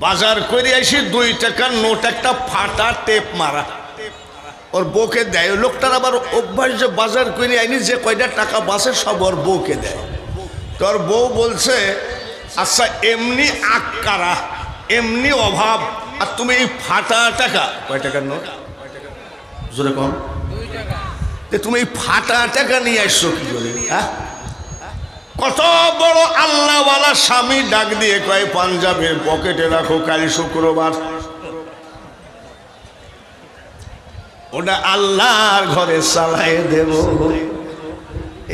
বাজার করে আসি 2 টাকার নোট একটা ফাটা টেপ মারা ওর বউকে দেয়। লোকটার আবার অভ্যাস যে বাজার করে আইনি যে কয়টা টাকা বাঁচে সব ওর বউকে দেয়। তোর বউ বলছে আচ্ছা এমনি আক্কারা এমনি অভাব আর তুমি এই ফাটা টাকা, কয় টাকার নোট জোরে কম, তুমি এই ফাটা টাকা নিয়ে আসছো কি করে? হ্যাঁ, কত বড় আল্লাহওয়ালা স্বামী ডাক দিয়ে কয় পাঞ্জাবের পকেটে রাখো, কাল শুক্রবার ওটা আল্লাহর ঘরে চালাই দেব।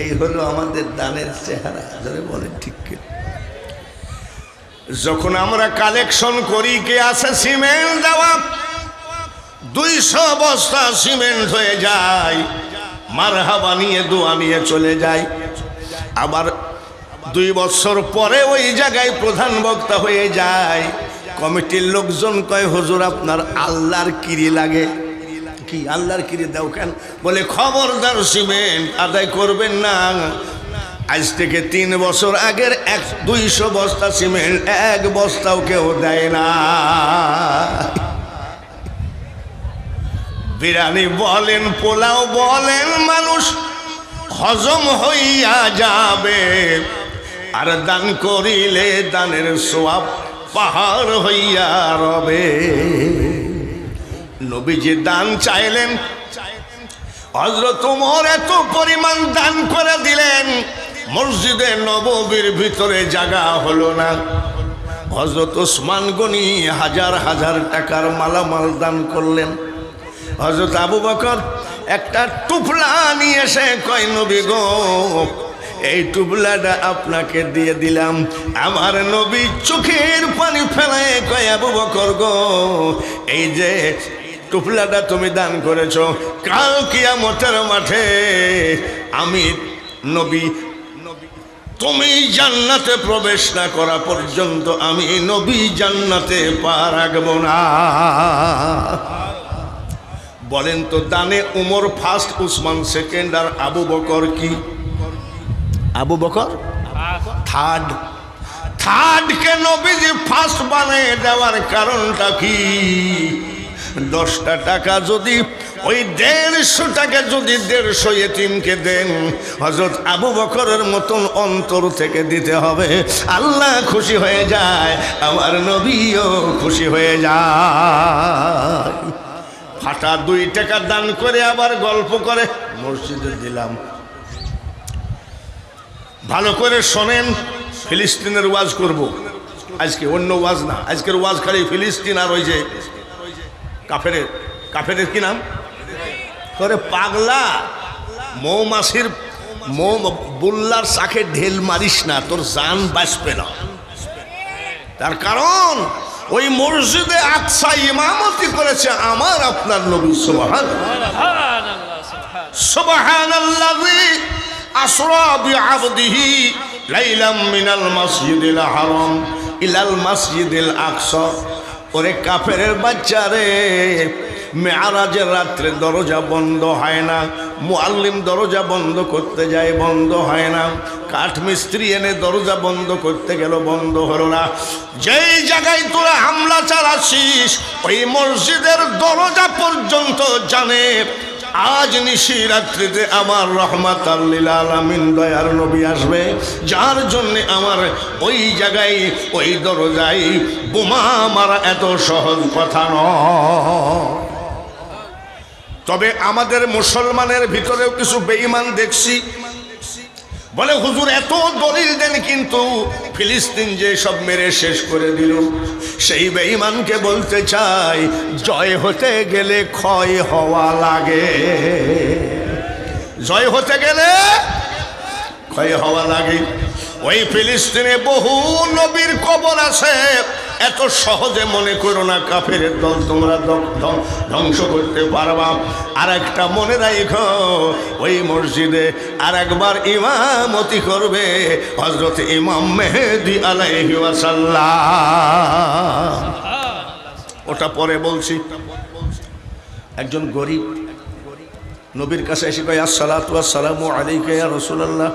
এই হলো আমাদের দানের চেহারা। ধরে বলেন ঠিক কি? যখন আমরা কালেকশন করি কে আছে সিমেন্ট দেওয়া, 200 বস্তা সিমেন্ট হয়ে যায়, মারহাবা নিয়ে দোয়া নিয়ে চলে যায়। আবার 2 বছর পরে ওই জায়গায় প্রধান বক্তা হয়ে যায়। কমিটির লোকজন কয় হুজুর আপনার আল্লাহর কিরি লাগে। কি আল্লাহর কিরি দাও কেন? বলে খবরদার সিমেন্ট আদায় করবেন না। আজ থেকে 3 বছর আগের 200 বস্তা সিমেন্ট 1 বস্তাও কেউ দেয় না। বিরিয়ানি বলেন পোলাও বলেন মানুষ হজম হইয়া যাবে, আর দান করিলে দানের সওয়াব পাহাড় হইয়া রবে। নবীজি দান চাইলেন, হযরত ওমর এত পরিমাণ দান করে দিলেন, মসজিদে নববীর ভিতরে জায়গা হলো না। হযরত ওসমান গনি হাজার হাজার টাকার মালামাল দান করলেন। হযরত আবু বকর একটা টুপলা নিয়ে এসে কয় নবী গো এই টুপলাটা আপনাকে দিয়ে দিলাম। আমার নবী চোখের পানি ফেলায় কয় আবু বকর গো এই যে টুপলাটা তুমি দান করেছো, কাল কিয়ামতের মাঠে আমি নবী তুমি জান্নাতে প্রবেশ না করা পর্যন্ত আমি নবী জান্নাতে পা রাখব না। বলেন তো দানে উমর ফার্স্ট, উসমান সেকেন্ড, আর আবু বকর কি? আবু বকর থার্ড। থার্ডকে নবীজি ফার্স্ট বানিয়ে দেওয়ার কারণটা কি? 10টা টাকা যদি ওই 150 টাকা যদি 150 এতিমকে দেন, হযরত আবু বকরের মতন অন্তর থেকে দিতে হবে। আল্লাহ খুশি হয়ে যায়, আমার নবীও খুশি হয়ে যায়। ফাটা 2 টাকা দান করে আবার গল্প করে মসজিদে দিলাম। ভালো করে শোনেন, ফিলিস্তিনের ওয়াজ করব আজকে, অন্য ওয়াজ না। আজকের ওয়াজ খালি ফিলিস্তিন আর ওই যে কাফেরের কি নাম করে পাগলা মৌমাছির বুল্লার চাকে ঢেল মারিস না, তোর জান বাঁচবে না। তার কারণ ওই মসজিদে আকসা ইমামতি করেছে আমার আপনার নবী। সুবহানাল্লাহি আসরা বিআবদিহি লাইলাম মিনাল মাসজিদিল হারাম ইলাল মাসজিদিল আকসা। ওরে কাফেরের বাচ্চা রে, মেরাজের রাত্রে দরজা বন্ধ হয় না, মুআল্লিম দরজা বন্ধ করতে যায় বন্ধ হয় না, কাঠ মিস্ত্রি এনে দরজা বন্ধ করতে গেল বন্ধ হলো না। যেই জায়গায় তোরা হামলা চালাচ্ছিস ওই মসজিদের দরজা পর্যন্ত জানে আজ নিশি রাত্রিতে আমার রহমাতাল লিল আলামিন দয়ার নবী আসবে, যার জন্য আমার ওই জায়গায় ওই দরজায় বোমা মারা এত সহজ কথা নয়। তবে আমাদের মুসলমানের ভিতরেও কিছু বেঈমান দেখছি, বলে হুজুর এত দলিল দেন কিন্তু ফিলিস্তিন যে সব মেরে শেষ করে দিল। সেই বেঈমানকে বলতে চাই, জয় হতে গেলে ক্ষয় হওয়া লাগে। জয় হতে গেলে ক্ষয় হওয়া লাগে। ওই ফিলিস্তিনে বহু নবীর কবর আছে, এত সহজে মনে করো না কাফের দল তোমরা ধ্বংস করতে পারবা। আর একটা মনে রাখো, ওই মসজিদে আর একবার ইমামতি করবে হযরত ইমাম মেহেদী আলাইহি ওয়াসাল্লাম। ওটা পরে বলছি। একজন গরিব নবীর কাছে এসে কয় আসসালাতু ওয়াসসালামু আলাইকা ইয়া রাসূলুল্লাহ।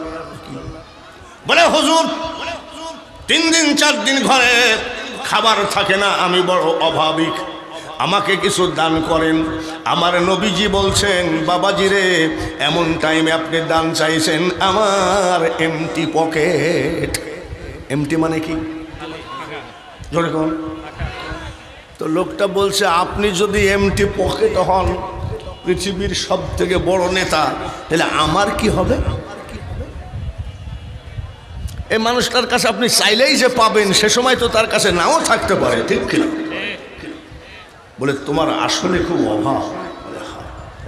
বলে হুজুর 3 দিন 4 দিন ঘরে খাবার থাকে না, আমি বড় অভাবিক, আমাকে কিছু দান করেন। আমার নবীজি বলছেন, বাবাজি রে, এমন টাইমে আপনি দান চাইছেন, আমার এমটি পকেট। এমটি মানে কি? যেরকম তো লোকটা বলছে, আপনি যদি এমটি পকেট হন, পৃথিবীর সব থেকে বড় নেতা, তাহলে আমার কি হবে? এই মানুষটার কাছে আপনি চাইলেই যে পাবেন, সে সময় তো তার কাছে নাও থাকতে পারে, ঠিক কিনা? বলে, তোমার আসলে খুব অভাব।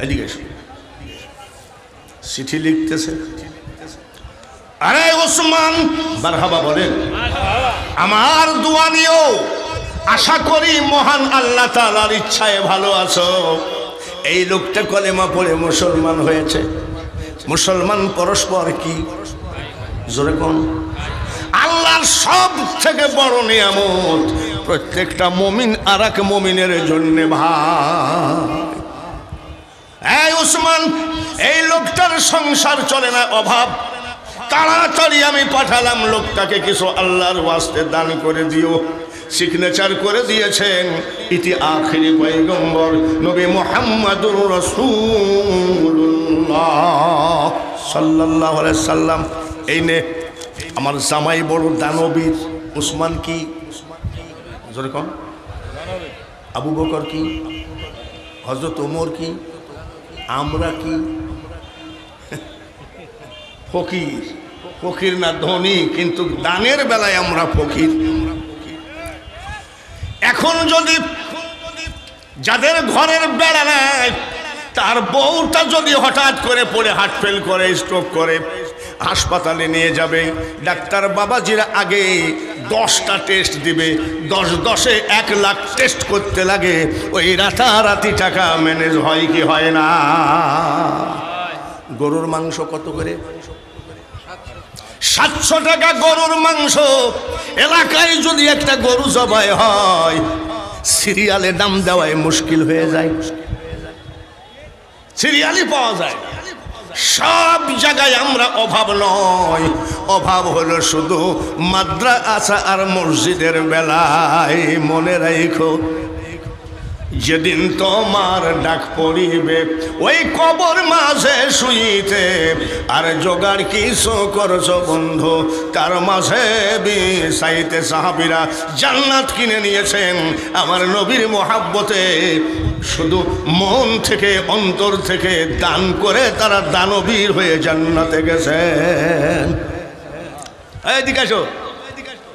এদিকে চিঠি লিখতেছে। আরে ওসমান, মারহাবা বলেন, আমার দোয়া নিও, আশা করি মহান আল্লাহ তাআলার ইচ্ছায় ভালো আছো। এই লোকটা কলেমা পড়ে মুসলমান হয়েছে। মুসলমান পরস্পর কি? জোরে কোন? আল্লাহর সব থেকে বড় নিয়ামত, প্রত্যেকটা মুমিন আর এক মুমিনের জন্য ভাই। এই ওসমান, এই লোকটার সংসার চলে না, অভাব, তাড়াতাড়ি আমি পাঠালাম লোকটাকে কিছু আল্লাহর ওয়াস্তে দান করে দিও। সিগনেচার করে দিয়েছেন ইতি আখিরি পয়গম্বর নবী মুহাম্মাদুর রাসূলুল্লাহ সাল্লাল্লাহু আলাইহি সাল্লাম। এই নে, আমার জামাই বড় দানবীর। উসমান কি? জোরে কোন? আবু বকর কি? হযরত ওমর কি? আমরা কি? ফকির। ফকির না ধনী, কিন্তু দানের বেলায় আমরা ফকির। এখন যদি যাদের ঘরের বেড়া নাই, তার বউটা যদি হঠাৎ করে পড়ে হার্ট ফেল করে, স্ট্রোক করে, হাসপাতালে নিয়ে যাবে, ডাক্তার বাবাজিরা আগে 10টা টেস্ট দিবে, 10 1 লাখ টেস্ট করতে লাগে। ওই রাতারাতি টাকা ম্যানেজ হয় কি হয় না? গরুর মাংস কত করে? 700 টাকা গরুর মাংস। এলাকায় যদি একটা গরু জবাই হয়, সিরিয়ালে দাম দেওয়ায় মুশকিল হয়ে যায়, সিরিয়ালই পাওয়া যায়। সব জায়গায় আমরা অভাব নয়, অভাব হলো শুধু মাদ্রাসা আর মসজিদের বেলায়। মনে রাখো, যেদিন তোমার ডাক পড়িবে ওই কবর মাঝে শুইতে, আর জোগাড় কিছু করছো বন্ধু, তার মাঝে বিছাইতে। সাহাবীরা জান্নাত কিনে নিয়েছেন আমার নবীর মোহাব্বতে, শুধু মন থেকে, অন্তর থেকে দান করে তারা দানবীর হয়ে জান্নাতে গেছেন। এইদিকে আসো,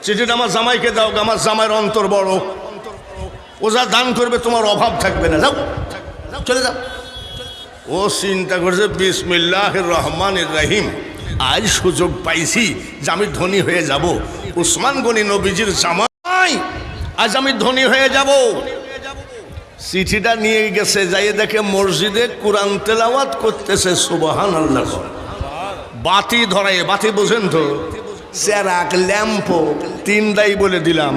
চিঠিটা আমার জামাইকে দাও, আমার জামাইয়ের অন্তর বড়, ও যা দান করবে তোমার অভাব থাকবে না। যাও, চলে যাও। ও চিন্তা করছে, বিসমিল্লাহির রহমানির রহিম, আজ সুযোগ পাইছি যে আমি ধনী হয়ে যাব। উসমান গনি নবীজির জামাই, আজ আমি ধনী হয়ে যাব। চিঠিটা নিয়ে গেছে, যাইয়ে দেখে মসজিদে কোরআন তেলাওয়াত করতেছে। সুবহানাল্লাহ। বাতি ধরায়, বাতি বোঝেন তো, চেরাক, ল্যাম্প, 3টাই বলে দিলাম।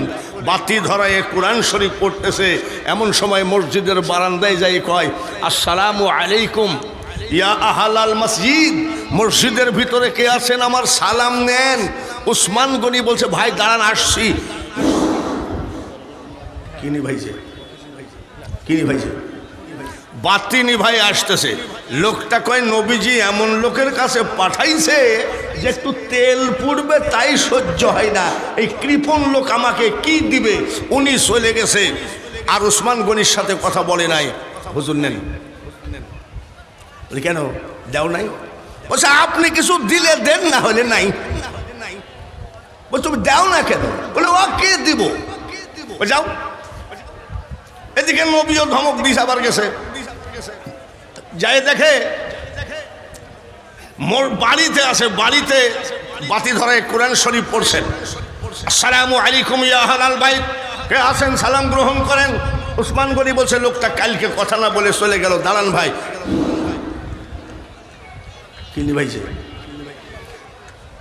বাতি ধরায় কোরআন শরীফ পড়তেছে। এমন সময় মসজিদের বারান্দায় যাই কয়, আসসালামু আলাইকুম ইয়া আহলাল মসজিদ। মসজিদের ভিতরে কে আছেন, আমার সালাম নেন। উসমান গনি বলছে, ভাই দাঁড়ান, আসছি। কিনি ভাইছে, কিনি ভাইছে, বাতি নিভাই আসতেছে। লোকটা কয়, নবীজি এমন লোকের কাছে পাঠাইছে যে একটু তেল পুড়বে তাই সহ্য হয় না, এই কৃপণ লোক আমাকে কি দিবে। উনি চলে গেছে, আর উসমান গনির সাথে কথা বলে নাই। হুজুর নেন। কেন দাও নাই? বলছে, আপনি কিছু দিলে দেন, না হলে নাই। বলছে, তুমি দাও না কেন? বলে, ও কে দিব? যাও। এদিকে নবীও ধমক দিস আবার গেছে। যাই দেখে মোর বাড়িতে আছে, বাড়িতে বাতি ধরে কোরআন শরীফ পড়ছেন। আসসালামু আলাইকুম ইয়া আহলাল বাইত, কে আছেন সালাম গ্রহণ করেন। উসমান গনি বলছে, লোকটা কালকে কথা না বলে চলে গেল, দাঁড়ান ভাই। কিনি ভাইছে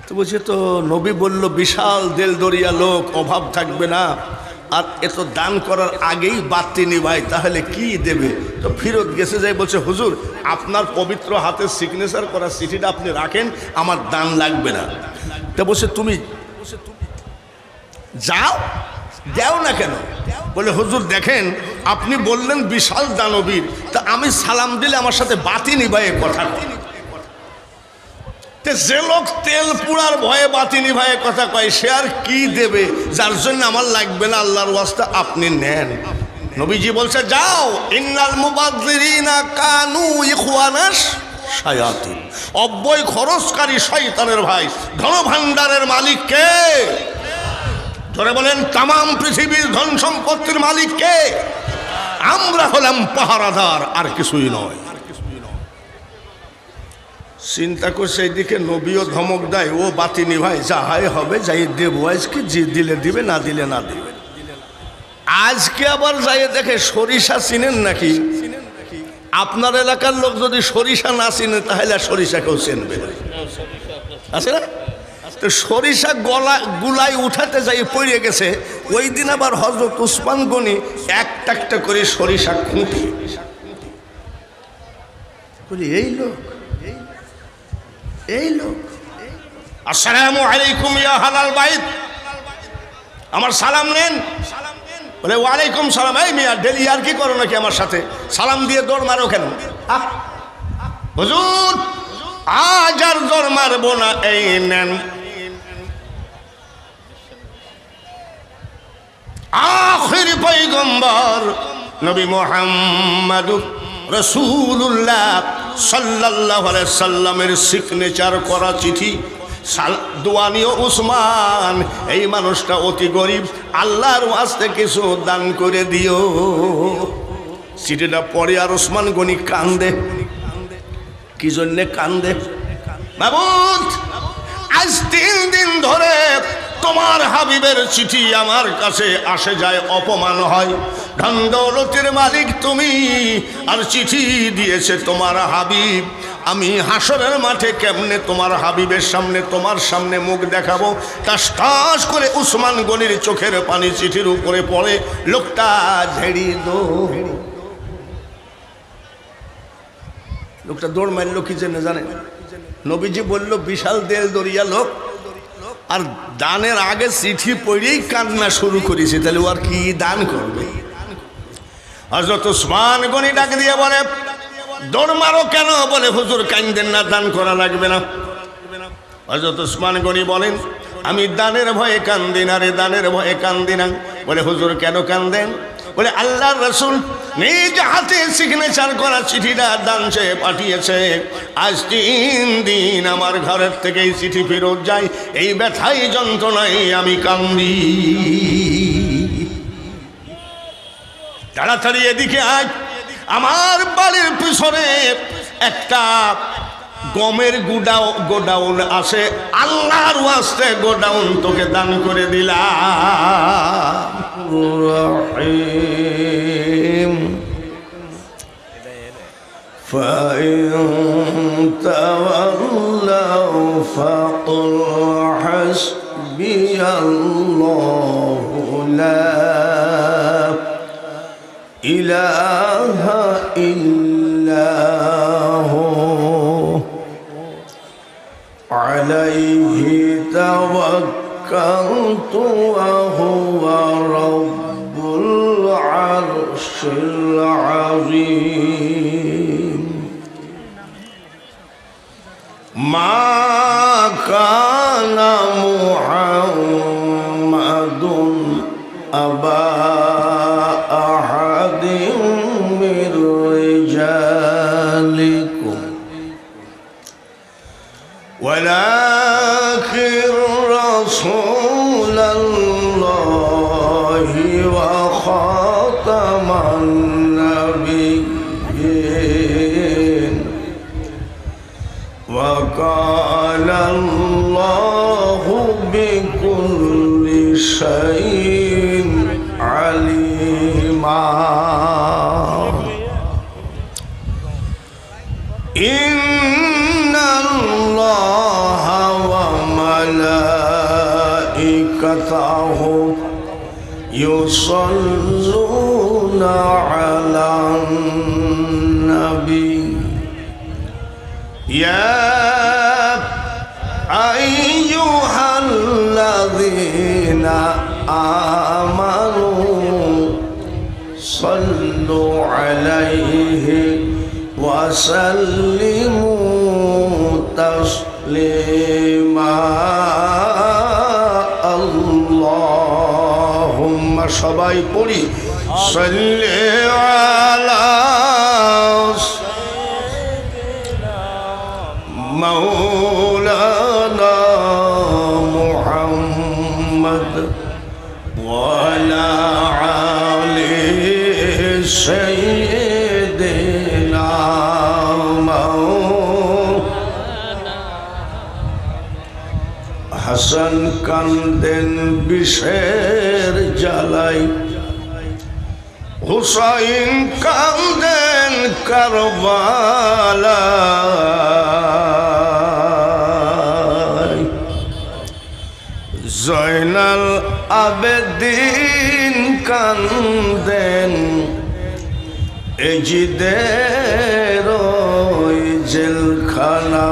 তো বলছে, তো নবী বলল বিশাল দেল দরিয়া লোক, অভাব থাকবে না, আর এত দান করার আগেই বাতি নিভাই, তাহলে কি দেবে? তো ফিরত গেছে, যাই বলছে, হুজুর আপনার পবিত্র হাতে সিগনেচার করা চিঠিটা আপনি রাখেন, আমার দান লাগবে না। তা বলছে, তুমি যাও, দেও না কেন? বলে হুজুর দেখেন, আপনি বললেন বিশাল দানবীর, তা আমি সালাম দিলে আমার সাথে বাতি নিভায়ে কথা কয়। যে লোক তেল পুরার ভয়ে বাতি নিভায়ে কথা কয়, সে আর কি দেবে? যার জন্য আমার লাগবে না, আল্লাহর ওয়াস্তে আপনি নেন। নবীজি বলছে যাও, ইন্নাল মুবাযযিরিনা কানু ইখওয়ানাস শায়াতিন। অব্যয় খরচকারী শয়তানের ভাই। ধন ভাণ্ডারের মালিক কে? ধরে বলেন, তাম পৃথিবীর ধন সম্পত্তির মালিক কে? আমরা হলাম পাহারাদার, আর কিছুই নয়। চিন্তা করছে এইদিকে নবীও ধমক দেয়, ও বাতি নিভাই, যা হয় হবে, যাই দেবো আজকে, যে দিলে দিবে, না দিলে না দিবে। আজকে আবার যাই দেখে সরিষা চিনেন নাকি? আপনার এলাকার লোক যদি সরিষা না চিনে, তাহলে সরিষা কেউ চিনবে না, আছে না? তো সরিষা গুলাই উঠাতে যাই পড়ে গেছে। ওই দিন আবার হযরত উসমান গনি একটা একটা করে সরিষা খুঁটি। বলি এই লোক, এই লোক, আসসালামু আলাইকুম ইয়া হালাল বাইত, আমার সালাম নেন। বলে ওয়ালাইকুম সালাম। এই মিয়া, ডেলি আর কি করো নাকি আমার সাথে? সালাম দিয়ে দৌড় মারো কেন? হুজুর আজ আর দৌড় মারবো না, এই নেন। আখির পয়গম্বর নবী মুহাম্মদ রাসূলুল্লাহ সাল্লাল্লাহু আলাইহি সাল্লামের সিগনেচার করা চিঠি। দোয়ানিও উসমান, এই মানুষটা অতি গরিব, আল্লাহর ওয়াস্তে কিছু দান করে দিও। চিঠিটা পড়ে আর উসমান গনি কান্দে। কি জন্যে কান্দে? মাবুদ, আজ 3 দিন ধরে তোমার হাবিবের চিঠি আমার কাছে আসে যায়, অপমান হয়। ধন দৌলতের মালিক তুমি, আর চিঠি দিয়েছে তোমার হাবিব। আমি হাসরের মাঠে কেমনে তোমার হাবিবের সামনে, তোমার সামনে মুখ দেখাবো? টাস টাস করে উসমান গনির চোখের পানি চিঠির উপরে পড়ে। লোকটা ঝেড়ি দৌড়, লোকটা দৌড় মারল কি জন্য জানেন? নবীজি বলল বিশাল দেল দরিয়া লোক, আর দানের আগে চিঠি পড়েই কান্না শুরু করেছে, তাহলে ও আর কি দান করবে? হযরত উসমান গনি ডাক দিয়ে বলে, দৌড় মারো কেন? বলে হুজুর কান্দেন না, দান করা লাগবে না। হযরত উসমান গনি বলেন, আমি দানের ভয়ে কান্দি না রে, দানের ভয়ে কান্দি না। বলে হুজুর কেন কান্দেন? বলে আল্লাহর রাসূল নিজ হাতে সিগনেচার করা চিঠিটা দান চেয়ে পাঠিয়েছে। আজ 3 দিন আমার ঘরের থেকে এই চিঠি ফেরত যায়, এই ব্যথাই যন্ত্রণায় আমি কান্দি। তাড়াতাড়ি এদিকে আয়, আমার বাড়ির পিছনে একটা গমের গোডাউন আছে, আল্লাহর ওয়াস্তে গোডাউন তোকে দান করে দিলাম। فإن تولوا فقل حسبي الله لا إله إلا هو عليه توكلت وهو رب العرش العظيم ما كان محمد أبا أحد من رجالكم ولكن رسول الله وخاتم النبيين وكان الله بكل شيء عليما إن الله وملائكته يصلون على النبي يا أيها الذين آمنوا صلوا عليه وسلموا تسليما اللهم সবাই পড়ি صلي على مولانا محمد وعلى آل سيدنا হাসান কান্দেন বিষের জ্বালাই হুসাইন কান্দেন কারবালায় জয়নাল আবেদিন কান্দেন এজিদের ওই জেলখানায়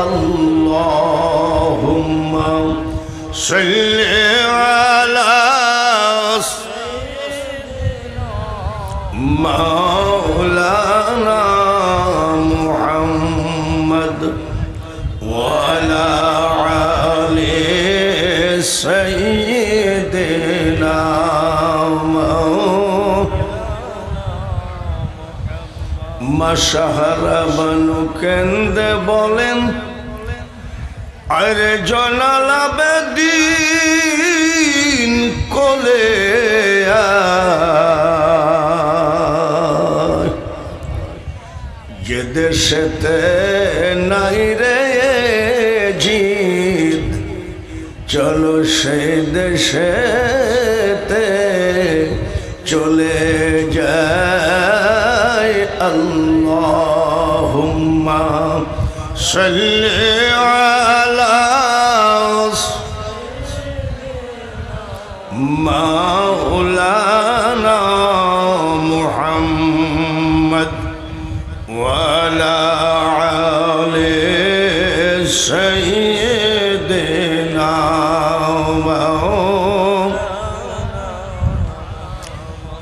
আল্লাহুম্মা সাল্লি আলা মাওলানা মুহাম্মদ ওয়া আলা আলি সাইয়্যিদিনা মাশাহারা বানু কেন্দে বলেন আরে জয়নাল আবেদিন কোলে যে দেশেতে নাই রে জিদ চলো সেই দেশেতে চলে যায় আল্লাহুম্মা সাল্লি আলা মাওলানা মুহাম্মদ وعلى آل سيدنا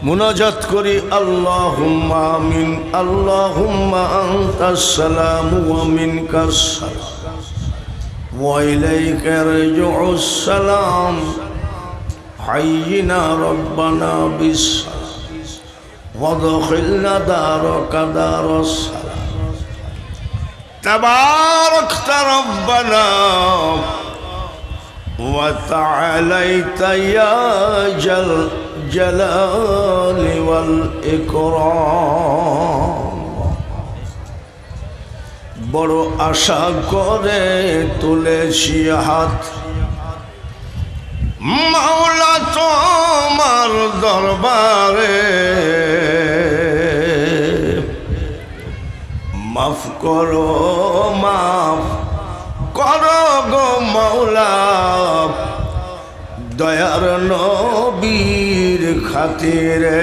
মুনাজাত করি আল্লাহুম্মা আমিন আল্লাহুম্মা আনতাস সালামু ওয়া মিনকাস সালাম ওয়া ইলাইকা রাজিউস সালাম হাইয়িনা রাব্বানা বিস وادخلنا دارك دار السلام تباركت ربنا وتعاليت يا الجلال والإكرام বড় আশা করে তুলেছি হাত মাওলা তোমার দরবারে মাফ করো গো মাওলা দয়ার নবীর খাতিরে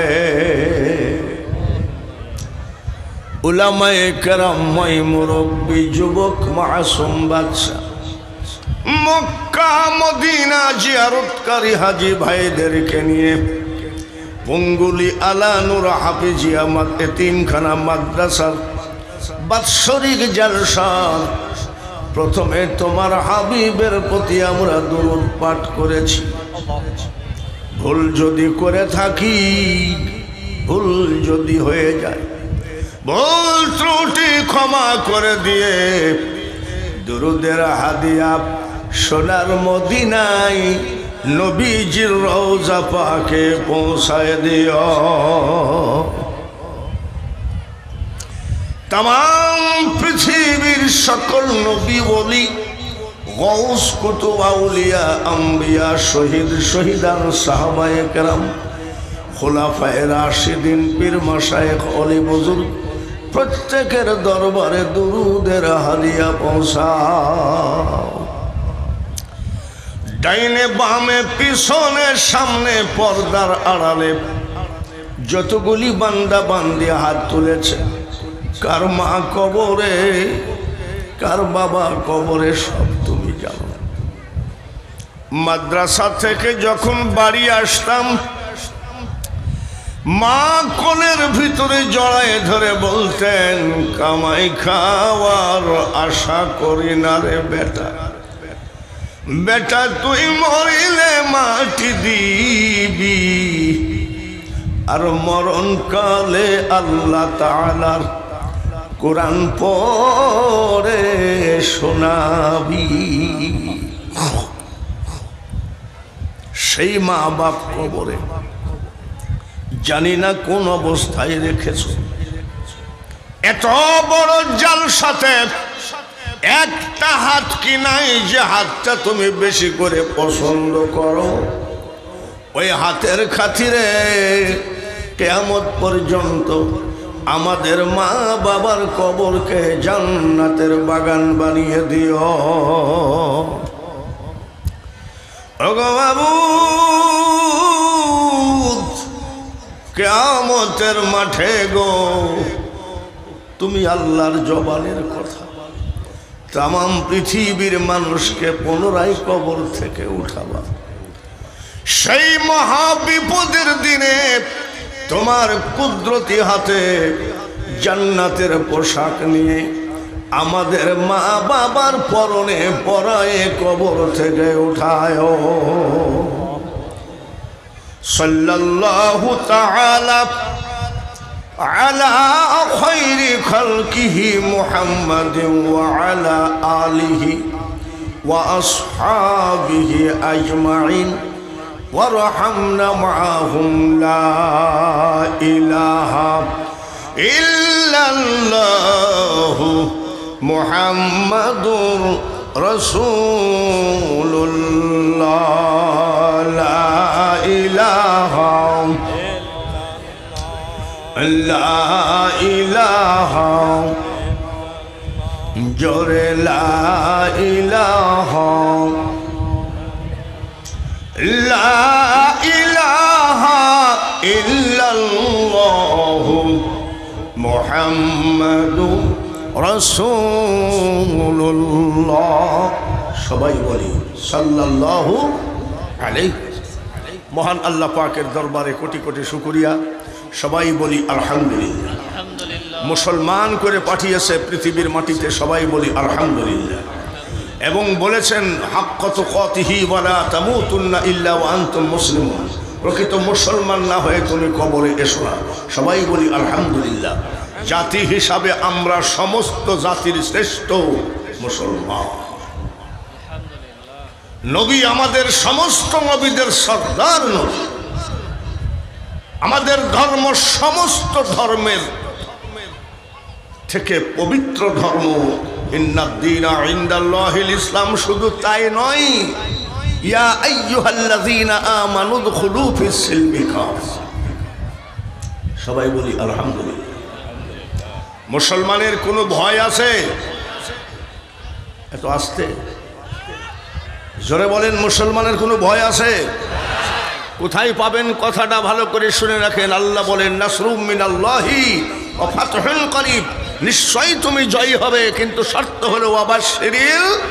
উলামায়ে কেরাম মাই মুরব্বী যুবক মাসুম বাদশা মক্কা মদিনা জিয়ারতকারী হাজী ভাইদেরকে নিয়ে পঙ্গুলি আলা নূর হাফিজিয়া এতিমখানা মাদ্রাসার বাৎসরিক জলসা প্রথমে তোমার হাবিবের প্রতি আমরা দরুদ পাঠ করেছি ভুল যদি করে থাকি ভুল যদি হয়ে যায় ভুল ত্রুটি ক্ষমা করে দিয়ে দরুদের হাদিয়া সোনার মদিনায় নবীজির রওজা পাকে পৌঁছায় দিও तमाम पृथ्वीर सकल नबी वली गौस कुतुब आउलिया अम्बिया शहीद शहीदान साहबाए करम खुलाफाए राशिदीन पीर मशाइख ओली बुजुर्ग प्रत्येकेर दरबारे दुरूदेर हादिया पौঁছাও ডাইনে বামে পিছনে সামনে পর্দার আড়ালে যতগুলি বান্দা বান্দি হাত তুলেছে কার মা কবরে কার বাবা কবরে সব তুমি জানো মাদ্রাসা থেকে যখন বাড়ি আসতাম মা কোলের ভিতরে জড়ায় ধরে বলতেন, কামাই খাওয়ার আশা করি না রে বেটা, বেটা তুই মরিলে মাটি দিবি, আর মরণকালে আল্লাহ তাআলার কোরআন পড়ে শোনাবি। সেই মা বাপ কবরে, জানি না কোন অবস্থায় রেখেছ। এত বড় জালসাতে একটা হাত কি নাই যে হাতটা তুমি বেশি করে পছন্দ করো? ওই হাতের খাতিরে কিয়ামত পর্যন্ত আমাদের মা বাবার কবরকে জান্নাতের বাগান বানিয়ে দিও। ওগো বাবু, কিয়ামতের মাঠে গো, তুমি আল্লাহর জবানের কথা তাম পৃথিবীর মানুষকে পুনরায় কবর থেকে উঠাবা। সেই মহা বিপদের দিনে তোমার কুদরতি হাতে জান্নাতের পোশাক নিয়ে আমাদের মা বাবার পরনে পরায়ে কবর থেকে উঠায়। সাল্লাল্লাহু তাআলা আলা খায়রি খালকিহি মুহাম্মাদিন ওয়া আলা আলিহি ওয়া আসহাবিহি আজমাইন ওয়ারহামনা মাআহুম লা ইলাহা ইল্লাল্লাহু মুহাম্মাদুর রাসূলুল্লাহ। লা ইলাহা লা ইলাহা জোরে লা ইলাহা লা ইলাহা ইল্লাল্লাহু মুহাম্মাদুর রাসূলুল্লাহ। সবাই বলি সাল্লাল্লাহু আলাইহি। মহান আল্লাহ পাকের দরবারে কোটি কোটি শুকরিয়া। সবাই বলি আলহামদুলিল্লাহ। মুসলমান করে পাঠিয়েছে পৃথিবীর মাটিতে, সবাই বলি আলহামদুলিল্লাহ। এবং বলেছেন হাক্কাত তুকাতিহি ওয়ালা তামুতুন্না ইল্লা ওয়া আনতুম মুসলিমুন, প্রকৃত মুসলমান না হয়ে তুমি কবরে এসো না। সবাই বলি আলহামদুলিল্লাহ। জাতি হিসাবে আমরা সমস্ত জাতির শ্রেষ্ঠ মুসলমান। নবী আমাদের সমস্ত নবীদের সর্দার নবী। আমাদের ধর্ম সমস্ত ধর্মের থেকে পবিত্র ধর্ম। ইন্নাদ-দীনা ইনদাল্লাহিল ইসলাম। শুধু তাই নয়, ইয়া আইয়ুহাল্লাযীনা আমানু দুখুলু ফিস-সিলমি কাফা। সবাই বলি আলহামদুলিল্লাহ। মুসলমানের কোনো ভয় আছে? এত আস্তে জোরে বলেন, মুসলমানের কোনো ভয় আছে? কোথায় পাবেন কথাটা ভালো করে শুনে রাখেন। আল্লাহ বলেন নাসরুম মিনাল্লাহি ওয়া ফাতহুন করিব, নিশ্চয়ই তুমি জয়ী হবে, কিন্তু শর্ত হলো ওয়াবাশশিরিল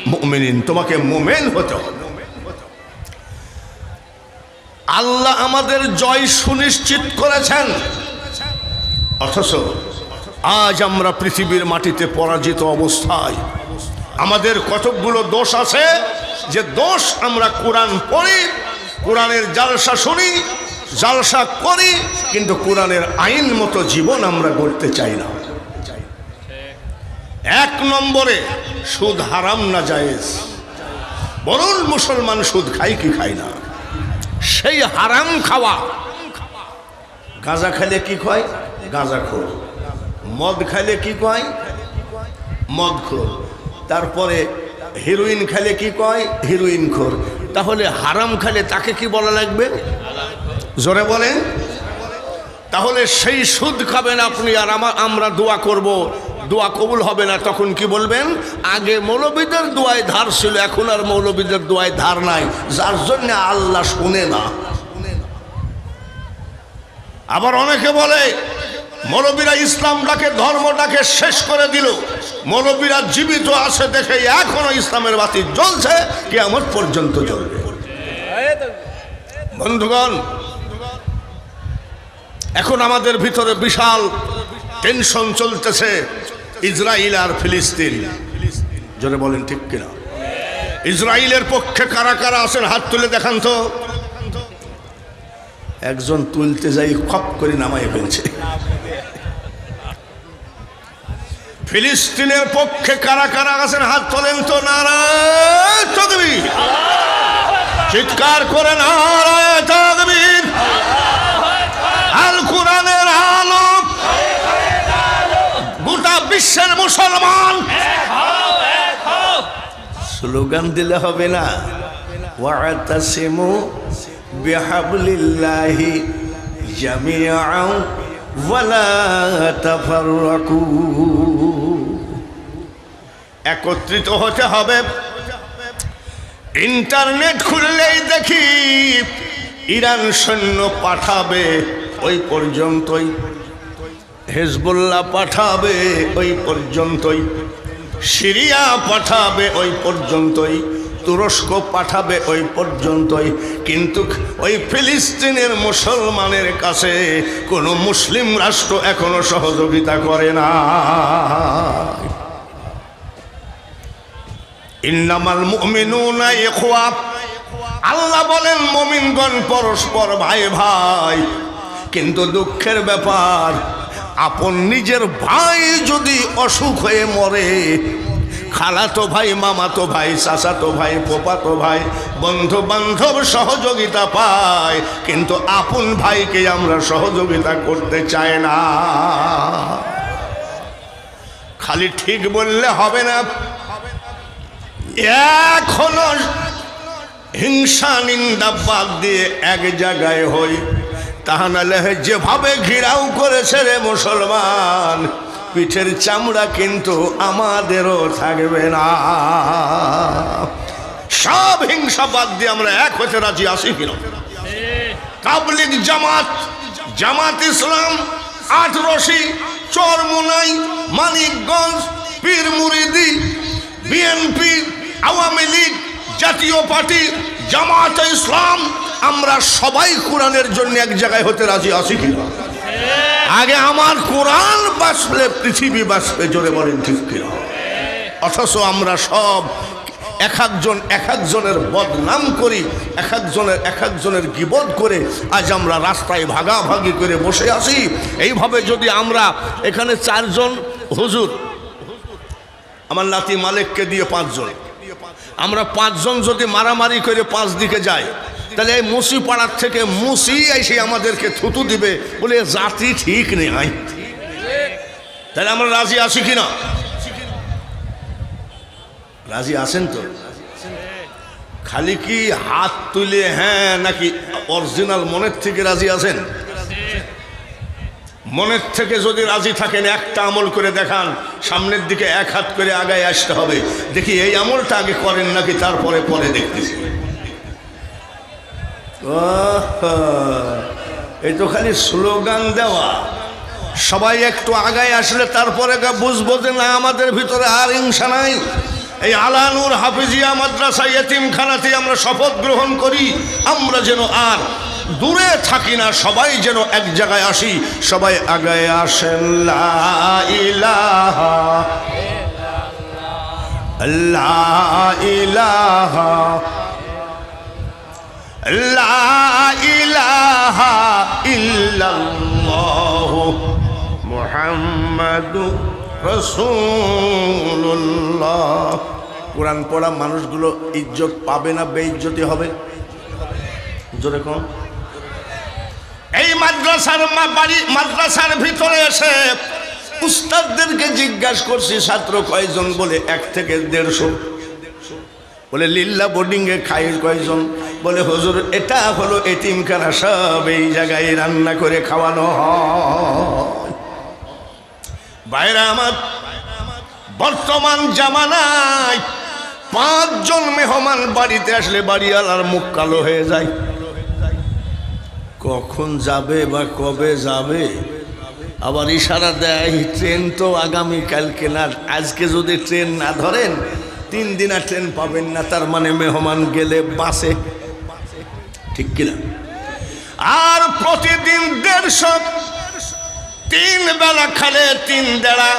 মুমিনিন, তোমাকে মুমিন হতে হবে। আল্লাহ আমাদের জয় সুনিশ্চিত করেছেন, অথচ আজ আমরা পৃথিবীর মাটিতে পরাজিত অবস্থায়। আমাদের কতকগুলো দোষ আছে, যে দোষ আমরা কোরআন পড়ি, কোরআনের জালসা শুনি, জালসা করি, কিন্তু কোরআনের আইন মতো জীবন আমরা গড়তে চাই না। এক নম্বরে সুদ হারাম না জায়েজ? বলুন মুসলমান সুদ খায় কি খায় না? সেই হারাম খাওয়া। গাঁজা খেলে কি কয়? গাঁজাখোর। মদ খাইলে কি কয়? মদখোর। তারপরে হিরোইন খেলে কি কয়? হিরোইনখোর। তাহলে হারাম খেলে তাকে কি বলা লাগবে? জোরে বলেন। তাহলে সেই সুদ খাবেন আপনি, আর আমরা দোয়া করব, দোয়া কবুল হবে না, তখন কি বলবেন? আগে মৌলবীদের দোয়ায় ধার ছিল, এখন আর মৌলবীদের দোয়ায় ধার নাই, যার জন্য আল্লাহ শুনে না। আবার অনেকে বলে মৌলবীরা ইসলামটাকে, ধর্মটাকে শেষ করে দিল, মৌলবীরা জীবিত আছে দেখে এখনো ইসলামের বাতি জ্বলছে, কিয়ামত পর্যন্ত জ্বলবে। বন্ধুগণ, এখন আমাদের ভিতরে বিশাল টেনশন চলতেছে, ইসরায়েল আর ফিলিস্তিন। জোরে বলেন ঠিক কিনা? ইসরায়েলের পক্ষে কারা কারা আছেন হাত তুলে দেখান তো। একজন তুলতে যাই খপ করে নামাই ফেলছে। ফিলিস্তিনের পক্ষে কারা কারা আছেন হাত তোলেন তো। নারায়ে তাকবীর, চিৎকার করে নারায়ে তাকবীর। আল কোরআনের আলো, গোটা বিশ্বের মুসলমান স্লোগান দিলে হবে না। ওয়াতাসিমু বিহাবলিল্লাহি জামিআন ওয়ালা তাফাররাকু। একত্রিত হতে হবে। ইন্টারনেট খুললেই দেখি ইরান সৈন্য পাঠাবে, ওই পর্যন্তই। হেজবুল্লাহ পাঠাবে, ওই পর্যন্তই। সিরিয়া পাঠাবে, ওই পর্যন্তই। তুরস্ক পাঠাবে, ওই পর্যন্তই। কিন্তু ওই ফিলিস্তিনের মুসলমানের কাছে কোনো মুসলিম রাষ্ট্র এখনো সহযোগিতা করে না। ইন্নামাল মুমিনুনা ইখওয়া, আল্লাহ বলেন মুমিনগণ পরস্পর ভাই ভাই। কিন্তু দুঃখের ব্যাপার, আপন নিজের ভাই যদি অসুখ হয়ে মরে, খালাতো ভাই, মামাতো ভাই, চাচাতো ভাই, পোপাতো ভাই, বন্ধু বান্ধব সহযোগিতা পায়, কিন্তু আপন ভাইকে আমরা সহযোগিতা করতে চাই না। খালি ঠিক বললে হবে না, এখনো হিংসা নিন্দা বাদ দিয়ে এক জায়গায় হই। তাহা নাহলে যেভাবে ঘিরাও করেছে রে মুসলমান, পিঠের চামড়া কিন্তু আমাদেরও থাকবে না। সব হিংসা বাদ দিয়ে আমরা এক হতে রাজি আছি কিনা? তাবলীগ জামাত, জামাত ইসলাম, আটরশি, চরমোনাই, মানিকগঞ্জ, পীর মুরিদি, বিএনপি, আওয়ামী লীগ, জাতীয় পার্টি, জামাত ইসলাম, আমরা সবাই কোরআনের জন্য এক জায়গায় হতে রাজি আছি কিনা? আগে আমার কোরআন বাঁচলে পৃথিবী বাঁচবে। জোরে বলেন ঠিক কিনা? অথচ আমরা সব এক একজনের বদনাম করি, এক একজনের গীবত করে আজ আমরা রাস্তায় ভাগাভাগি করে বসে আছি। এইভাবে যদি আমরা এখানে 4 জন হুজুর, আমার নাতি মালিককে দিয়ে 5 জন, আমরা 5 জন যদি মারামারি করে 5 দিকে যাই, তাহলে এই মুসি পাড়ার থেকে মুসি এসে আমাদেরকে থুতু দিবে বলে জাতি ঠিক নেই। তাহলে আমরা রাজি আছি কিনা? রাজি আছেন তো? খালি কি হাত তুলে হ্যাঁ নাকি অরিজিনাল মনের থেকে রাজি আছেন? মনের থেকে যদি রাজি থাকেন একটা আমল করে দেখান, সামনের দিকে 1 হাত করে আগায় আসতে হবে। দেখি এই আমলটা আগে করেন নাকি তারপরে পরে দেখতেছি। এই তো খালি স্লোগান দেওয়া। সবাই একটু আগায় আসলে তারপরে বুঝবো যে না, আমাদের ভিতরে আর হিংসা নাই। এই আলানুর হাফিজিয়া মাদ্রাসা ইয়েতিমখানাতে আমরা শপথ গ্রহণ করি, আমরা যেন আর দূরে থাকি না, সবাই যেন এক জায়গায় আসি। সবাই আগায় আসেন। লা ইলাহা লা ইলাহা লা ইলাহা ইল্লাল্লাহ মুহাম্মাদুর রাসূলুল্লাহ। কোরআন পড়া মানুষগুলো ইজ্জত পাবে না বেইজ্জতি হবে? জোরে কোন? এই মাদ্রাসার ভিতরে এসে উস্তাদদেরকে জিজ্ঞাসা করছি ছাত্র কয়জন, বলে 1 থেকে 150। বলে লিল্লা বোর্ডিংয়ে খাই কয়জন? বলে হুজুর এটা হলো এতিমখানা, সব এই জায়গায় রান্না করে খাওয়ানো হয়। বাইরে আমার বর্তমান জামানায় 5 জন মেহমান বাড়িতে আসলে বাড়িওয়ালার মুখ কালো হয়ে যায়। কখন যাবে বা কবে যাবে, আবার ইশারা দেয় ট্রেন তো আগামী কালকে না, আজকে যদি ট্রেন না ধরেন 3 দিন আর ট্রেন পাবেন না। তার মানে মেহমান গেলে বাসে, ঠিক কিনা? আর প্রতিদিন 150, 3 বেলা খালে 3 দেড়া,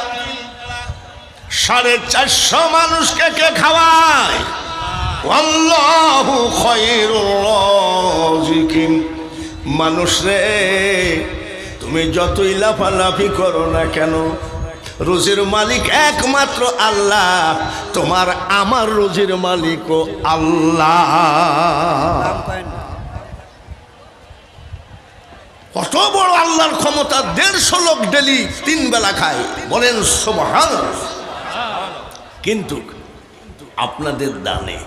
450 মানুষকে কে খাওয়ায়? আল্লাহু খায়রুর রাযিকিন। মানুষ রে, তুমি যতই লাফালাফি করো না কেন, রুজির মালিক একমাত্র আল্লাহ। তোমার আমার রুজির মালিকও আল্লাহ। কত বড় আল্লাহর ক্ষমতা! 150 লোক ডেলি 3 বেলা খায়, বলেন সুবহানাল্লাহ। কিন্তু আপনাদের দানে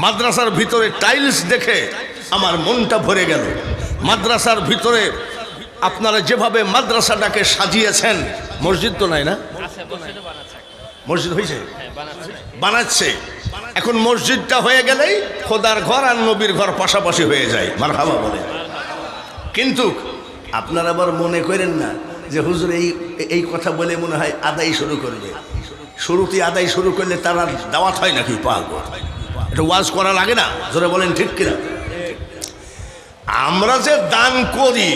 মাদ্রাসার ভিতরে টাইলস দেখে আমার মনটা ভরে গেল। মাদ্রাসার ভিতরে আপনারা যেভাবে মাদ্রাসাটাকে সাজিয়েছেন, মসজিদ তো নাই না? মসজিদ হয়েছে, বানাচ্ছে। এখন মসজিদটা হয়ে গেলেই খোদার ঘর আর নবীর ঘর পাশাপাশি হয়ে যায়, মারহাবা বলে। কিন্তু আপনারা আবার মনে করেন না যে হুজুর এই কথা বলে মনে হয় আদায় শুরু করবে। শুরুতে আদায় শুরু করলে তারা দাওয়াত হয় নাকি? পাগল, এটা ওয়াজ করা লাগে না? জোরে বলেন ঠিক কিনা? আমরা যে দান করি,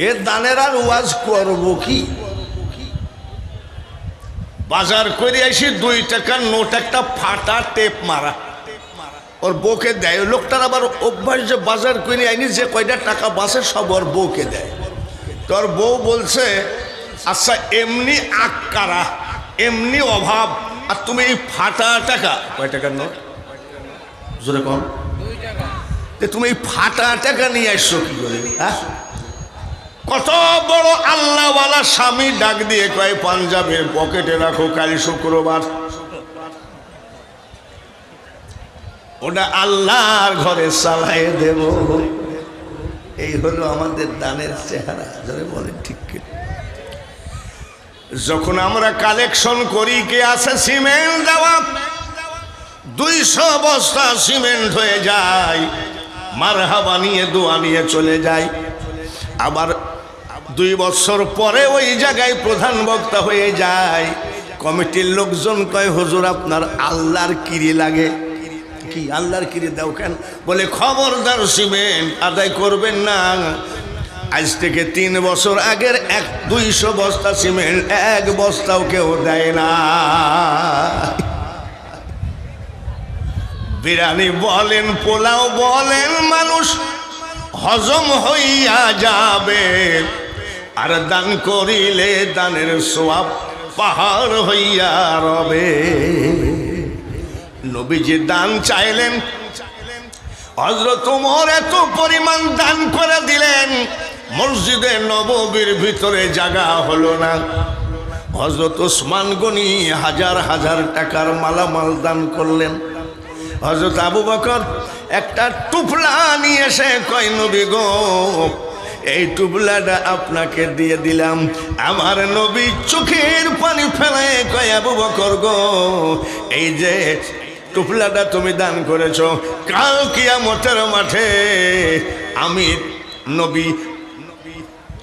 এ দানের আর ওয়াজ করবো কি? বাজার করে আসি 2 টাকার নোট, একটা ফাটা টেপ মারা, ওর বউকে দেয়। লোকটার আবার অভ্যাস যে বাজার করে আইনি যে কয়টা টাকা বাঁচে সব ওর বউকে দেয়। তোর বউ বলছে, আচ্ছা এমনি আক্কারা, এমনি অভাব, আর তুমি এই ফাটা টাকা, কয় টাকার নোট জোরে কম, তুমি এই ফাটা টাকা নিয়ে আসছো কি করে? হ্যাঁ, কত বড় আল্লাহওয়ালা স্বামী ডাক দিয়ে কয়, পাঞ্জাবের পকেটে রাখো, কাল শুক্রবার। ওটা আল্লাহর ঘরে চালাই দেব। এই হলো আমাদের দানের চেহারা, যারা বলেন ঠিক কি? যখন আমরা কালেকশন করি, কে আছে সিমেন্ট দেওয়া, 200 বস্তা সিমেন্ট হয়ে যায়, মারহাবা নিয়ে দোয়া নিয়ে চলে যায়। আবার 2 বছর পরে ওই জায়গায় প্রধান বক্তা হয়ে যায়। কমিটির লোকজন কয়, হুজুর আপনার আল্লাহর কিরি লাগে। কি আল্লাহর কিরে দাও কেন? বলে খবরদার সিমেন্ট আদায় করবেন না। আজ থেকে 3 বছর আগের 200 বস্তা সিমেন্ট 1 বস্তাও কেউ দেয় না। বিরিয়ানি বলেন, পোলাও বলেন, মানুষ হজম হইয়া যাবে, আর দান করিলে দানের সওয়াব পাহাড় হইয়া রবে। নবীজি দান চাইলেন, হযরত ওমর এত পরিমাণ দান করে দিলেন, মসজিদে নববীর ভিতরে জায়গা হলো না। হযরত ওসমান গনি হাজার হাজার টাকার মালামাল দান করলেন। হযরত আবু বকর একটা টুপলা নিয়ে এসে কয়, নবী গো, এই টুপলাটা আপনাকে দিয়ে দিলাম। আমার নবী চোখের পানি ফেলায় কয়, আবু বকর গো, এই যে টুপলাটা তুমি দান করেছ, কাল কিয়ামতের মাঠে আমি নবী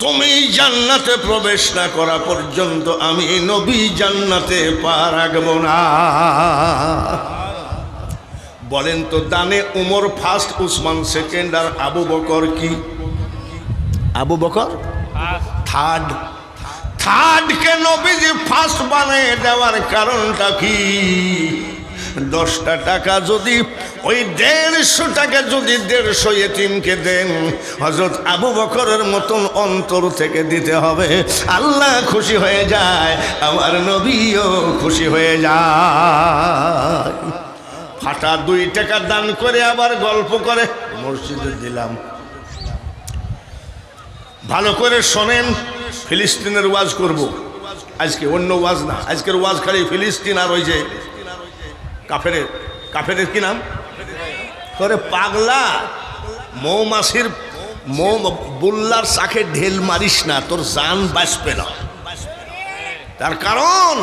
তুমি জান্নাতে প্রবেশ না করা পর্যন্ত আমি নবী জান্নাতে পা রাখব না। বলেন তো, দানে উমর ফার্স্ট, উসমান সেকেন্ড, আর আবু বকর কি? আবু বকর থার্ড। থার্ডকে নবীজি ফার্স্ট বানিয়ে দেওয়ার কারণটা কি? 10টা টাকা যদি ওই 150 টাকা যদি 150 এতিমকে দেন, হযরত আবু বকরের মতন অন্তর থেকে দিতে হবে। আল্লাহ খুশি হয়ে যায়, আমার নবীও খুশি হয়ে যায়। ফাটা 2 টাকা দান করে আবার গল্প করে মসজিদে দিলাম। ভালো করে শোনেন, ফিলিস্তিনের ওয়াজ করব আজকে, অন্য ওয়াজ না। আজকের ওয়াজ খালি ফিলিস্তিন আর ওই যে কাফেরের কি নাম করে, পাগলা মৌমাছির বুল্লার চাকে ঢেল মারিস না, তোর জান বাঁচবে না। তার কারণ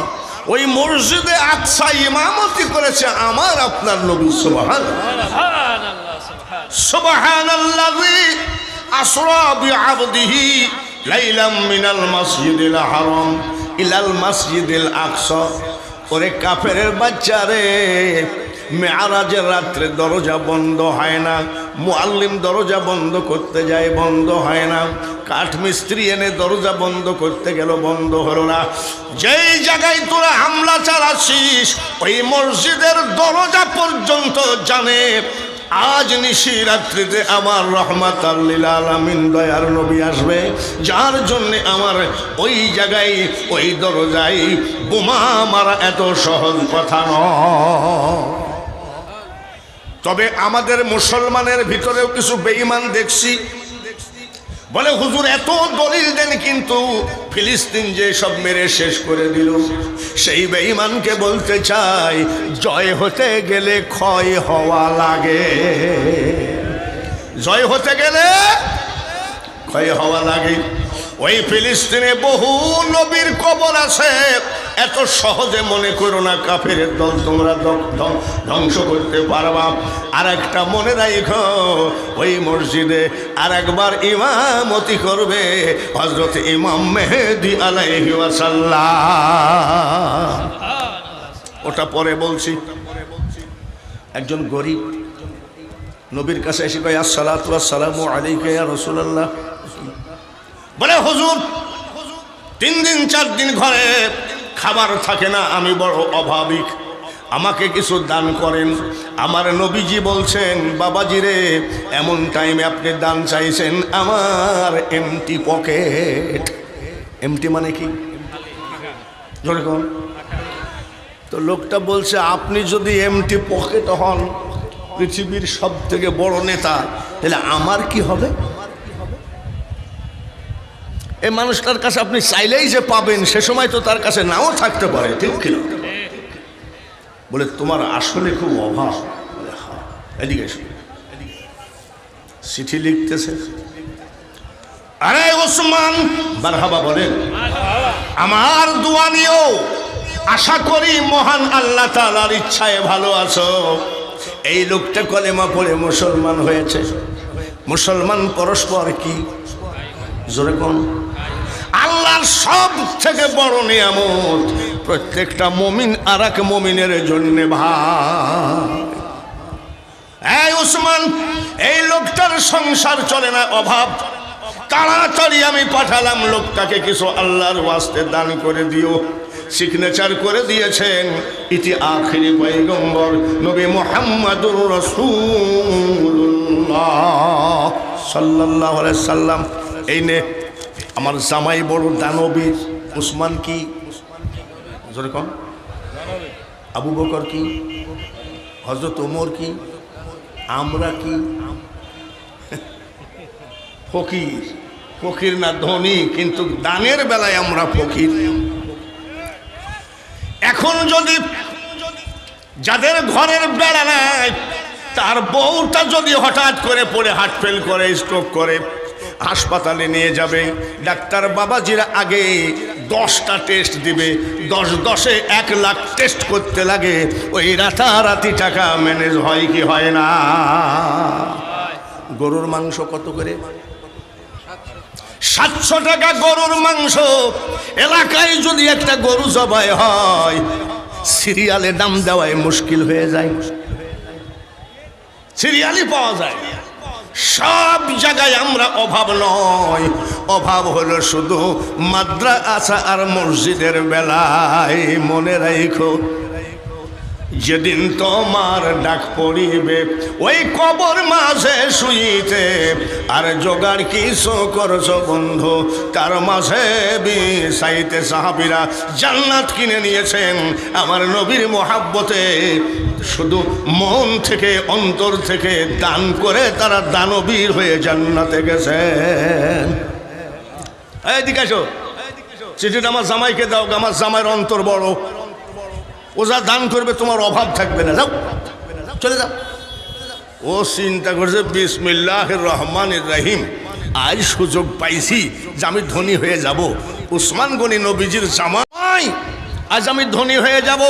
ওই মসজিদে আকসা ইমামতি করেছে আমার আপনার নবী। সুবহানাল্লাহি আসরা বিআবদিহি লাইলাম মিনাল মাসজিদিল হারাম ইলাল মাসজিদিল আকসা। ওরে কাফেরের বাচ্চা রে, মেরাজের রাত্রে দরজা বন্ধ হয় না, মুআল্লিম দরজা বন্ধ করতে যায়, বন্ধ হয় না, কাঠমিস্ত্রি এনে দরজা বন্ধ করতে গেল, বন্ধ হলো না। যেই জায়গায় তোরা হামলা চালাচ্ছিস ওই মসজিদের দরজা পর্যন্ত জানে আজ নিশি রাত্রিতে আমার রহমাতাল লিল আলামিন দয়ার নবী আসবে, যার জন্য আমার ওই জায়গায় ওই দরজায় বোমা মারা এত সহজ কথা নয়। তবে আমাদের মুসলমানের ভিতরেও কিছু বেঈমান দেখছি, বলে হুজুর এত দলিল দেন কিন্তু ফিলিস্তিন যে সব মেরে শেষ করে দিল। সেই বেঈমানকে বলতে চাই, জয় হতে গেলে ক্ষয় হওয়া লাগে, জয় হতে গেলে ক্ষয় হওয়া লাগে। ওই ফিলিস্তিনে বহু নবীর কবর আছে, এত সহজে মনে করো না কাফেরের দল তোমরা ধ্বংস করতে পারবা। আর একটা মনে রাখো, ওই মসজিদে আর একবার ইমামতি করবে হযরত ইমাম মেহেদী আলাইহি ওয়াসাল্লাম। ওটা পরে বলছি। একজন গরিব নবীর কাছে এসে কয়, আসসালাতু ওয়াসসালামু আলাইকা ইয়া রাসূলুল্লাহ। বলে হুজুর 3 দিন 4 দিন ঘরে খাবার থাকে না, আমি বড় অভাবিক, আমাকে কিছু দান করেন। আমার নবীজি বলছেন, বাবাজি রে, এমন টাইমে আপনি দান চাইছেন, আমার এমটি পকেট। এমটি মানে কি? যেরকম তো লোকটা বলছে, আপনি যদি এমটি পকেট হন, পৃথিবীর সব থেকে বড় নেতা, তাহলে আমার কি হবে? এই মানুষটার কাছে আপনি চাইলেই যে পাবেন, সে সময় তো তার কাছে নাও থাকতে পারে, ঠিক কিনা? বলে তোমার আসলে খুব অভাব। এদিকে চিঠি লিখতেছে, আরে ওসমান মারহাবা বলেন, আমার দোয়া নিও, আশা করি মহান আল্লাহ তাআলার ইচ্ছায় ভালো আছো। এই লোকটা কলেমা পড়ে মুসলমান হয়েছে। মুসলমান পরস্পর কি জোরে কোন? আল্লাহর সব থেকে বড় নিয়ামত, প্রত্যেকটা মুমিন আর এক মুমিনের জন্য ভাই। এই ওসমান, এই লোকটার সংসার চলে না, অভাব, তাড়াতাড়ি আমি পাঠালাম লোকটাকে কিছু আল্লাহর ওয়াস্তে দান করে দিও। সিগনেচার করে দিয়েছেন ইতি আখিরি পয়গম্বর নবী মুহাম্মাদুর রাসূলুল্লাহ সাল্লাল্লাহু আলাইহি সাল্লাম। এই নে, আমার জামাই বড় দানবীর। উসমান কি জোরে কোন? আবু বকর কি? হযরত ওমর কি? আমরা কি? ফকির। ফকির না ধনী, কিন্তু দানের বেলায় আমরা ফকির। এখন যদি যাদের ঘরের বেড়া নাই, তার বউটা যদি হঠাৎ করে পড়ে হার্ট ফেল করে, স্ট্রোক করে, হাসপাতালে নিয়ে যাবে, ডাক্তার বাবাজিরা আগে 10টা টেস্ট দিবে, 10-10-এ 1 লাখ টেস্ট করতে লাগে। ওই রাতারাতি টাকা ম্যানেজ হয় কি হয় না? গরুর মাংস কত করে? 700 টাকা গরুর মাংস। এলাকায় যদি একটা গরু জবাই হয়, সিরিয়ালে দাম দেওয়াই মুশকিল হয়ে যায়, সিরিয়ালই পাওয়া যায়। সব জায়গায় আমরা অভাব নয়, অভাব হলো শুধু মাদ্রাসা আর মসজিদের বেলায়। মনে রাখো, যেদিন তোমার ডাক পড়িবে ওই কবর মাঝে শুইতে, আর জোগাড় কিছু করছো বন্ধু তার মাঝে বিছাইতে। সাহাবীরা জান্নাত কিনে নিয়েছেন আমার নবীর মোহাব্বতে, শুধু মন থেকে অন্তর থেকে দান করে তারা দানবীর হয়ে জান্নাতে গেছেন। এইদিকে আসো, চিঠিটা আমার জামাইকে দাও, আমার জামাইয়ের অন্তর বড়, ও যা দান করবে তোমার অভাব থাকবে না, যাও চলে যাও। ও চিন্তা করছে বিসমিল্লাহির রহমানির রহিম, আজ সুযোগ পাইছি যে আমি ধনী হয়ে যাব। উসমান গনি নবীজির জামাই, আজ আমি ধনী হয়ে যাব।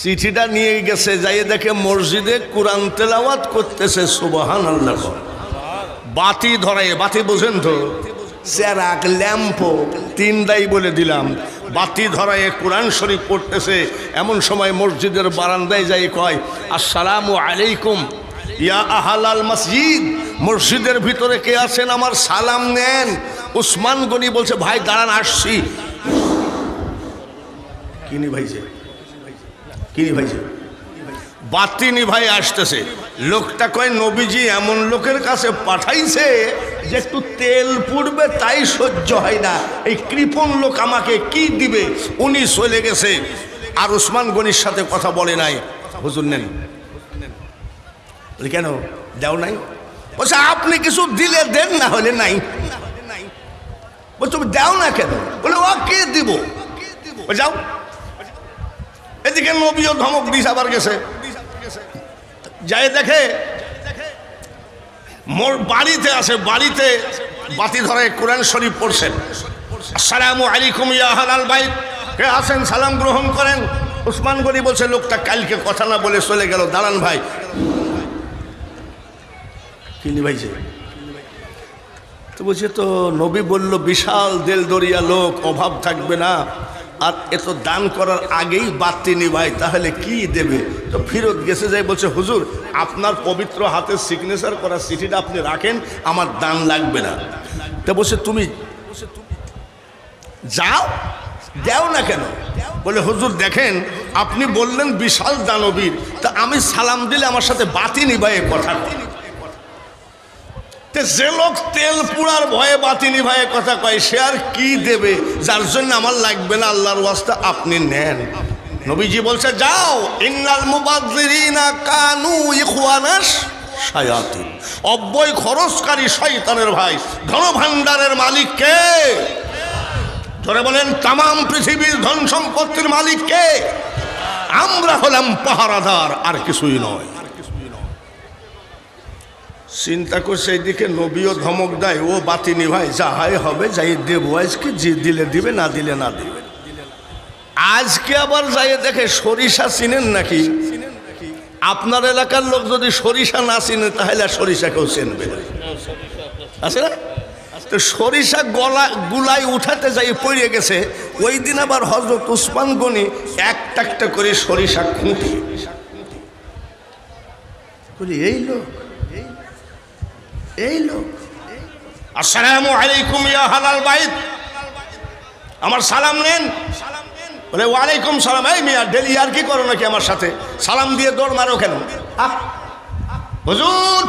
চিঠিটা নিয়ে গেছে, যাইয়ে দেখে মসজিদে কোরআন তেলাওয়াত করতেছে, সুবহানাল্লাহ। বাতি ধরায়, বাতি বোঝেন তো, চেরাক ল্যাম্প 3টাই বলে দিলাম, বাতি ধরায় কোরআন শরীফ পড়তেছে, এমন সময় মসজিদের বারান্দায় যাই কয়, আসসালামু আলাইকুম ইয়া আহলাল মসজিদ, মসজিদের ভিতরে কে আছেন আমার সালাম নেন। উসমান গনি বলছে, ভাই দাঁড়ান আসছি। কিনি ভাইছে, কিনি ভাইছে, বাতি নিভাই আসতেছে। লোকটা কয়, নবীজি এমন লোকের কাছে পাঠাইছে যে একটু তেল পুড়বে তাই সহ্য হয় না, এই কৃপণ লোক আমাকে কি দিবে। উনি চলে গেছে, আর উসমান গনির সাথে কথা বলে নাই। হুজুর নেন। বলি কেন দেও নাই? বলছে আপনি কিছু দিলে দেন, না হলে নাই। বলছো দেও না কেন? বলে ও কে দিব। যাও। এদিকে নবীও ধমক দিস আবার গেছে, যাই দেখে মোর বাড়িতে আছে, বাড়িতে বাতি ধরায় কোরআন শরীফ পড়ছেন। আসসালামু আলাইকুম ইয়া আহলাল বাইত, কে আছেন সালাম গ্রহণ করেন। উসমান গনি বলছে, লোকটা কালকে কথা না বলে চলে গেল, দাঁড়ান ভাই। কিনি ভাইছে তো বলছে, তো নবী বলল বিশাল দেল দরিয়া লোক, অভাব থাকবে না, আর এত দান করার আগেই বাতি নিভাই, তাহলে কি দেবে? তো ফিরত গেছে, যাই বলছে, হুজুর আপনার পবিত্র হাতে সিগনেচার করা চিঠিটা আপনি রাখেন, আমার দান লাগবে না। তো বলছে তুমি যাও, দেও না কেন? বলে হুজুর দেখেন, আপনি বললেন বিশাল দানবীর, তা আমি সালাম দিলে আমার সাথে বাতি নিভাইয়ে কথা। যে লোক তেল পুরার ভয়ে বাতি নিভাইয়ে কথা কয়, সে আর কি দেবে? যার জন্য আমার লাগবে না, আল্লাহর ওয়াস্তে আপনি নেন। নবীজি বলছে, যাও, ইন্নাল মুবাযযিরিনা কানু ইখওয়ানাস শায়াতিন, অব্যয় খরচকারী শয়তানের ভাই। ধনভাণ্ডারের মালিক কে? ধরে বলেন, তাম পৃথিবীর ধন সম্পত্তির মালিক কে? আমরা হলাম পাহারাদার, আর কিছুই নয়। চিন্তা করছে, এইদিকে নবীও ধমক দেয়, ও বাতি নিভাই, যাহাই হবে যাই দেবো আজকে, যে দিলে দিবে, না দিলে না দিবে। আজকে আবার যাই দেখে সরিষা চিনেন নাকি? আপনার এলাকার লোক যদি সরিষা না চিনে, তাহলে সরিষা কেউ চিনবে না, আছে না? তো সরিষা গুলাই উঠাতে যাই পড়ে গেছে। ওই দিন আবার হযরত উসমান গনি একটা একটা করে সরিষা খুঁটি বলি, এই লোক, এই লোক, আসসালামু আলাইকুম ইয়া আহলাল বাইত, আমার সালাম নেন। বলে ওয়ালাইকুম সালাম। এই মিয়া, ডেলি আর কি করো নাকি আমার সাথে? সালাম দিয়ে দৌড় মারো কেন? হুজুর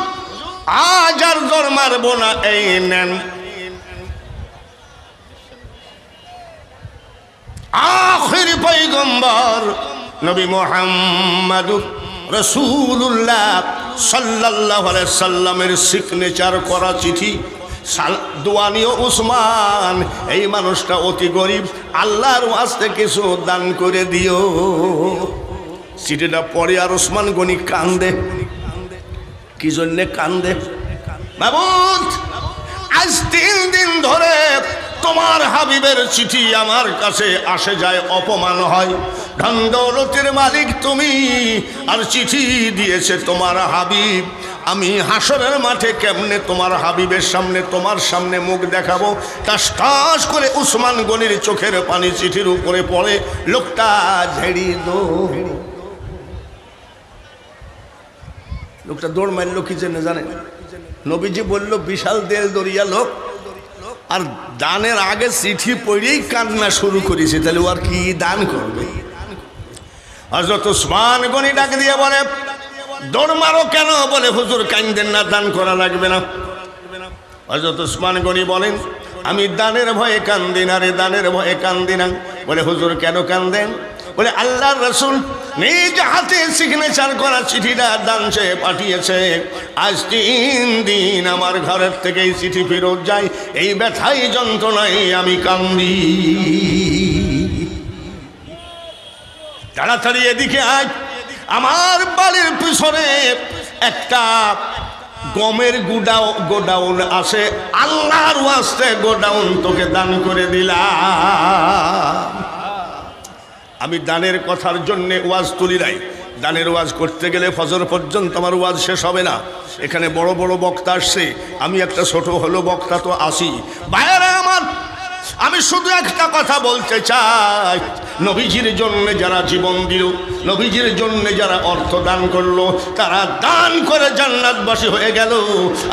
আজ আর দৌড় মারবো না, এই নেন। আখির পয়গম্বর নবী মুহাম্মদ রাসূলুল্লাহ সাল্লাল্লাহু আলাইহি সাল্লামের সিগনেচার করা চিঠি। দোয়ানিও উসমান, এই মানুষটা অতি গরিব, আল্লাহর ওয়াস্তে কিছু দান করে দিও। চিঠিটা পড়ে আর উসমান গনি কান্দে। কি জন্যে কান্দে? মাবুদ, আজ 3 দিন ধরে তোমার হাবিবের চিঠি আমার কাছে আসে যায়, অপমান হয়। ধন দৌলতের মালিক তুমি, আর চিঠি দিয়েছে তোমার হাবিব। আমি হাসরের মাঠে কেমনে তোমার হাবিবের সামনে, তোমার সামনে মুখ দেখাবো? টাস টাস করে উসমান গনির চোখের পানি চিঠির উপরে পড়ে। লোকটা ঝেড়ি দৌড়, লোকটা দৌড় মারল কি জন্য জানেন? নবীজি বলল বিশাল দেল দরিয়া লোক, আর দানের আগে চিঠি পড়েই কান্না শুরু করেছে, তাহলে ও আর কি দান করবে? হযরত উসমান গনি ডাক দিয়ে বলে, দৌড় মারো কেন? বলে হুজুর কান্দেন না, দান করা লাগবে না। হযরত উসমান গনি বলেন, আমি দানের ভয়ে কান্দি না রে, দানের ভয়ে কান্দি না। বলে হুজুর কেন কান্দেন? বলে আল্লাহর রাসূল নিজ হাতে সিগনেচার করা চিঠিটা দান চেয়ে পাঠিয়েছে। আজ 3 দিন আমার ঘরের থেকে এই চিঠি ফেরত যায়, এই ব্যথাই যন্ত্রণায় আমি কান্দি। তাড়াতাড়ি এদিকে আয়, আমার বাড়ির পিছনে একটা গমের গোডাউন আছে, আল্লাহর ওয়াস্তে গোডাউন তোকে দান করে দিলাম। আমি দানের কথার জন্য ওয়াজ তুলি নাই। দানের ওয়াজ করতে গেলে ফজর পর্যন্ত আমার ওয়াজ শেষ হবে না। এখানে বড় বড় বক্তা আসছে, আমি একটা ছোট হলো বক্তা তো আসি। ভাইয়েরা আমার, আমি আমি শুধু একটা কথা বলতে চাই, নবীজির জন্য যারা জীবন দিল, নবীজির জন্য যারা অর্থ দান করলো, তারা দান করে জান্নাতবাসী হয়ে গেল।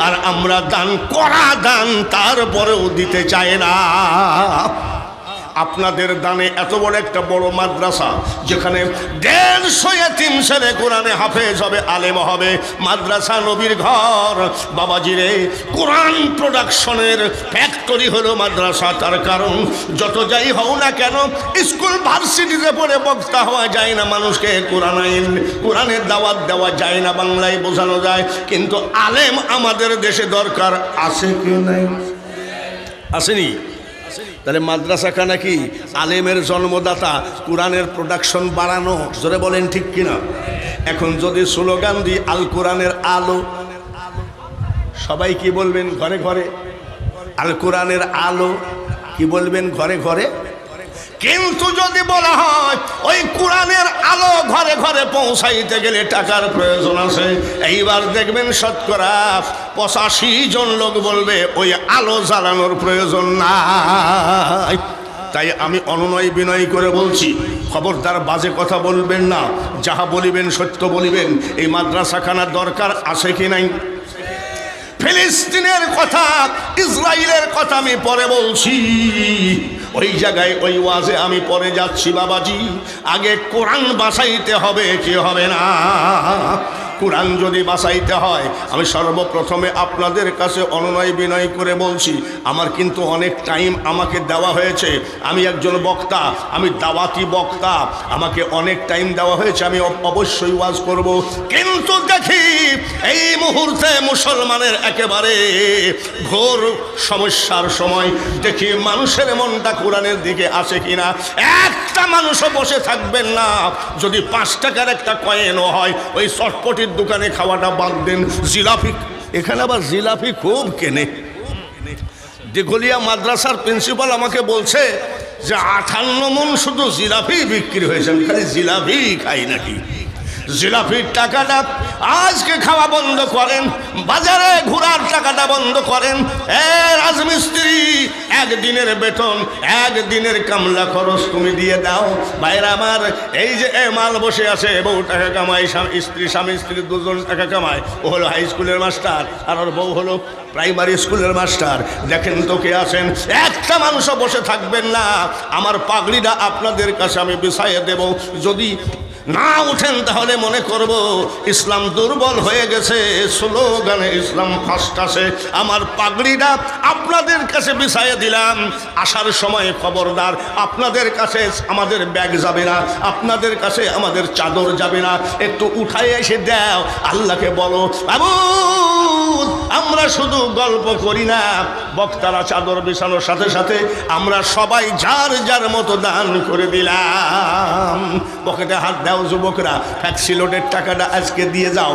আর আমরা দান করা দান তারপরেও দিতে চাই না। আপনাদের দানে এত বড় একটা বড় মাদ্রাসা, যেখানে 150 এতিম ছেলে কোরআনে হাফেজ হবে, আলেম হবে, মাদ্রাসা নবীর ঘর। বাবাজিরে, কোরআন প্রোডাকশনের ফ্যাক্টরি হলো মাদ্রাসা। তার কারণ যত যাই হও না কেন, স্কুল ভার্সিটিতে পড়ে বক্তা হওয়া যায় না, মানুষকে কোরআনের দাওয়াত দেওয়া যায় না, বাংলায় বোঝানো যায়। কিন্তু আলেম আমাদের দেশে দরকার আছে কি নাই? আসেনি? তাহলে মাদ্রাসাখানা কি আলেমের জন্মদাতা, কোরআনের প্রোডাকশন বাড়ানো। জোরে বলেন ঠিক কিনা? এখন যদি স্লোগান দিই আল কোরআনের আলো, সবাই কি বলবেন? ঘরে ঘরে আল কোরআনের আলো, কি বলবেন? ঘরে ঘরে। কিন্তু যদি বলা হয় ওই কোরআনের আলো ঘরে ঘরে পৌঁছাইতে গেলে টাকার প্রয়োজন আছে, এইবার দেখবেন শতকরা 85 জন লোক বলবে ওই আলো জ্বালানোর প্রয়োজন নাই। তাই আমি অনুনয় বিনয় করে বলছি, খবরদার বাজে কথা বলবেন না, যাহা বলিবেন সত্য বলিবেন। এই মাদ্রাসাখানার দরকার আছে কি নাই? ফিলিস্তিনের কথা, ইসরায়েলের কথা আমি পরে বলছি, ওই জায়গায় ওই ওয়াজে আমি পরে যাচ্ছি। বাবাজি, আগে কোরআন বাঁচাইতে হবে কি হবে না? কোরআন যদি বাঁচাইতে হয়, আমি সর্বপ্রথমে আপনাদের কাছে অনুনয় বিনয় করে বলছি, আমার কিন্তু অনেক টাইম আমাকে দেওয়া হয়েছে। আমি একজন বক্তা, আমি দাওয়াতি বক্তা, আমাকে অনেক টাইম দেওয়া হয়েছে, আমি অবশ্যই ওয়াজ করব। কিন্তু দেখি এই মুহূর্তে মুসলমানের একেবারে ঘোর সমস্যার সময়, দেখি মানুষের মনটা কোরআনের দিকে আসে কিনা। একটা মানুষও বসে থাকবেন না, যদি 5 টাকার একটা কয়েনও হয়, ওই চটপটি দোকানে খাওয়াটা বাদ দেন। জিলাপি, এখানে আবার জিলাপি খুব কেনে। দিঘলিয়া মাদ্রাসার প্রিন্সিপাল আমাকে বলছে যে 58 মণ শুধু জিলাপি বিক্রি হয়েছে। আমি খালি জিলাপি খাই নাকি? জিলাপির টাকাটা আজকে খাওয়া বন্ধ করেন, বাজারে ঘোরার টাকাটা বন্ধ করেন। রাজমিস্ত্রি, একদিনের বেতন, একদিনের কামলা খরচ তুমি দিয়ে দাও। ভাইরা আমার, এই যে মাল বসে আছে, বউ টাকা কামায়, স্বামী স্ত্রী দুজন টাকা কামায়। ও হলো হাই স্কুলের মাস্টার, আর ওর বউ হলো প্রাইমারি স্কুলের মাস্টার। দেখেন তো কে আছেন? একটা মানুষও বসে থাকবেন না। আমার পাগড়িটা আপনাদের কাছে আমি বিছাইয়ে দেব, যদি না উঠেন তাহলে মনে করব ইসলাম দুর্বল হয়ে গেছে, স্লোগানে ইসলাম ফার্স্ট আসে। আমার পাগড়িটা আপনাদের কাছে বিছাইয়ে দিলাম। আসার সময় খবরদার, আপনাদের কাছে আমাদের ব্যাগ যাবে না, আপনাদের কাছে আমাদের চাদর যাবে না, একটু উঠাই এসে দাও। আল্লাহকে বলো, বাবু আমরা শুধু গল্প করি না, বক্তারা চাদর বিছানোর সাথে সাথে আমরা সবাই যার যার মতো দান করে দিলাম। পকেটে হাত দাও যুবকরা, ট্যাক্সি লোডের টাকাটা আজকে দিয়ে যাও,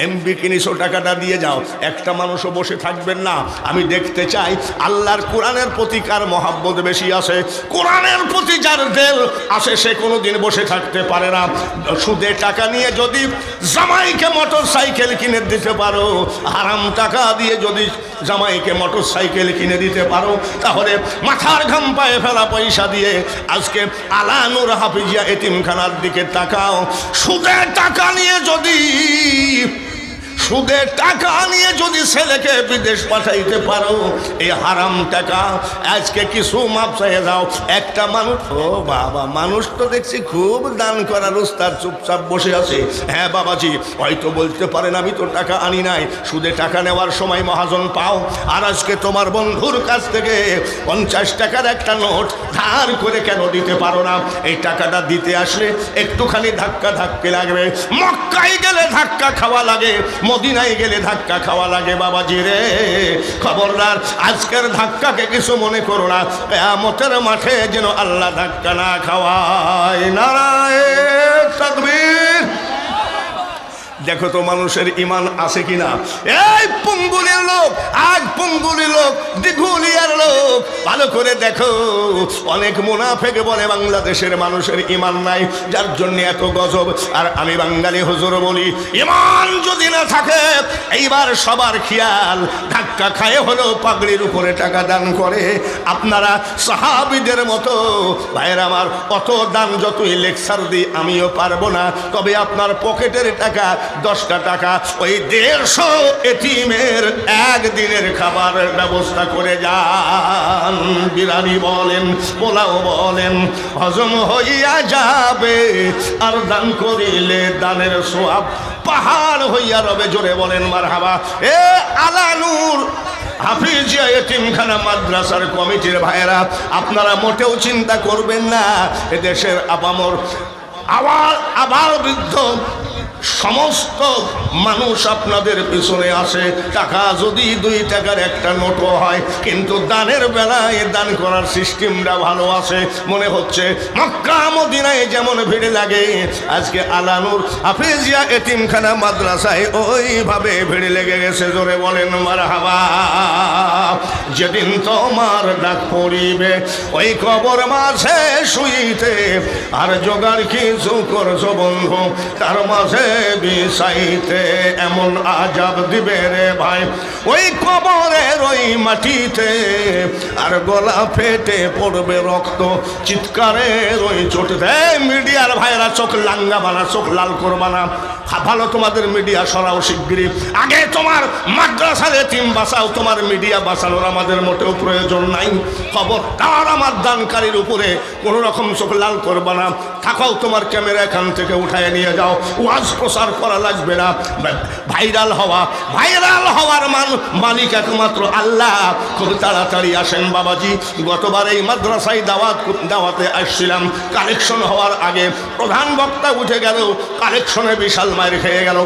এমবি কিনিসো টাকাটা দিয়ে যাও। একটা মানুষও বসে থাকবেন না। আমি দেখতে চাই আল্লাহর কোরআনের প্রতি কার মহাব্বত বেশি আছে। কোরআনের প্রতি যার দিল আসে সে কোনোদিন বসে থাকতে পারে না। সুদে টাকা নিয়ে যদি জামাইকে মোটর সাইকেল কিনে দিতে পারো, হারাম টাকা দিয়ে যদি জামাইকে মোটর সাইকেল কিনে দিতে পারো, তাহলে মাথার ঘাম পায়ে ফেলা পয়সা দিয়ে আজকে আলানুর হাফিজিয়া এতিমখানার দিকে তাকাও। সুদের টাকা নিয়ে যদি ছেলেকে বিদেশ পাঠাইতে পারো, এই হারাম টাকা আজকে কিছু মাপ চাইয়ে যাও। একটা মানুষ, ও বাবা, মানুষ তো দেখছি খুব দান করার উস্তাদ, চুপচাপ বসে আছে। হ্যাঁ বাবাজি, হয়তো বলতে পারেন আমি তো টাকা আনি নাই। সুদে টাকা নেওয়ার সময় মহাজন পাও, আর আজকে তোমার বন্ধুর কাছ থেকে 50 টাকার একটা নোট ধার করে কেন দিতে পারো না? এই টাকাটা দিতে আসলে একটুখানি ধাক্কা লাগবে। মক্কায় গেলে ধাক্কা খাওয়া লাগে, মদিনায় গেলে ধাক্কা খাওয়া লাগে। বাবাজি রে, খবরদার, আজকের ধাক্কাকে কিছু মনে করো না, কিয়ামতের মাঠে যেন আল্লাহ ধাক্কা না খাওয়ায়। নারায়ে তাকবীর। দেখো তো মানুষের ইমান আছে কিনা। এই পঙ্গুলের লোক আজ পুঙ্গুলি লোক, দিঘুলিয়ার লোক, ভালো করে দেখো। অনেক মুনাফেক বলে বাংলাদেশের মানুষের ঈমান নাই, যার জন্য এত গজব। আর আমি বাঙালি হুজুর বলি, ঈমান যদি না থাকে, এইবার সবার খেয়াল ধাক্কা খায় হলো পাগড়ির উপরে টাকা দান করে। আপনারা সাহাবীদের মতো ভাইয়ের আমার, অত দান যতই লেকচার দিই আমিও পারবো না। তবে আপনার পকেটের টাকা 10টা টাকা ওই 150 এতিমের একদিনের খাবারের ব্যবস্থা করে যান। বিরিয়ানি বলেন, পোলাও বলেন, হজম হইয়া যাবে। আর দান করিলে দানের সওয়াব পাহাড় হইয়া রবে। জোরে বলেন মারহাবা। এ আলানুর হাফিজিয়া এতিমখানা মাদ্রাসার কমিটির ভাইয়েরা, আপনারা মোটেও চিন্তা করবেন না, এদেশের আপামর আবার বৃদ্ধ সমস্ত মানুষ আপনাদের পিছনে আসে। টাকা যদি 2 টাকার একটা নোটও হয়, কিন্তু দানের বেলায় দান করার সিস্টেমটা ভালো আছে। মনে হচ্ছে মক্কা মদিনায় যেমন ভিড় লাগে, আজকে আলানুর হাফিজিয়া এতিমখানা মাদ্রাসায় ওইভাবে ভিড় লেগে গেছে। জোরে বলেন মারহাবা। যেদিন তোমার ডাক পড়িবে ওই কবর মাঝে শুইতে, আর জোগাড় কিছু করছো বন্ধু তার মাঝে বিষাইতে, এমন আজাব দিবে রে ভাই ওই কবরের ওই মাটিতে। আর গলা ফেটে পড়বে রক্ত, চিৎকারের ওই চোটে। মিডিয়ার ভাইরা চোখ লাঙ্গা বানা, চোখ লাল করবা না। ভালো, তোমাদের মিডিয়া সরাও শিগগিরই। আগে তোমার মাদ্রাসার এতিম বাঁচাও, তোমার মিডিয়া বাঁচানোর আমাদের মোটেও প্রয়োজন নাই। খবরদার আমার দানকারীর উপরে কোনো রকম চোখ লাল করবা না। থাকাও তোমার ক্যামেরা এখান থেকে উঠায় নিয়ে যাও, ওয়াজ প্রচার করা লাগবে না। ভাইরাল হওয়ার মালিক একমাত্র আল্লাহ। খুব তাড়াতাড়ি আসেন বাবাজি। গতবার এই মাদ্রাসায় দাওয়াতে আসছিলাম, কালেকশন হওয়ার আগে প্রধান বক্তা উঠে গেল, কালেকশনে বিশাল মার খেয়ে গেল।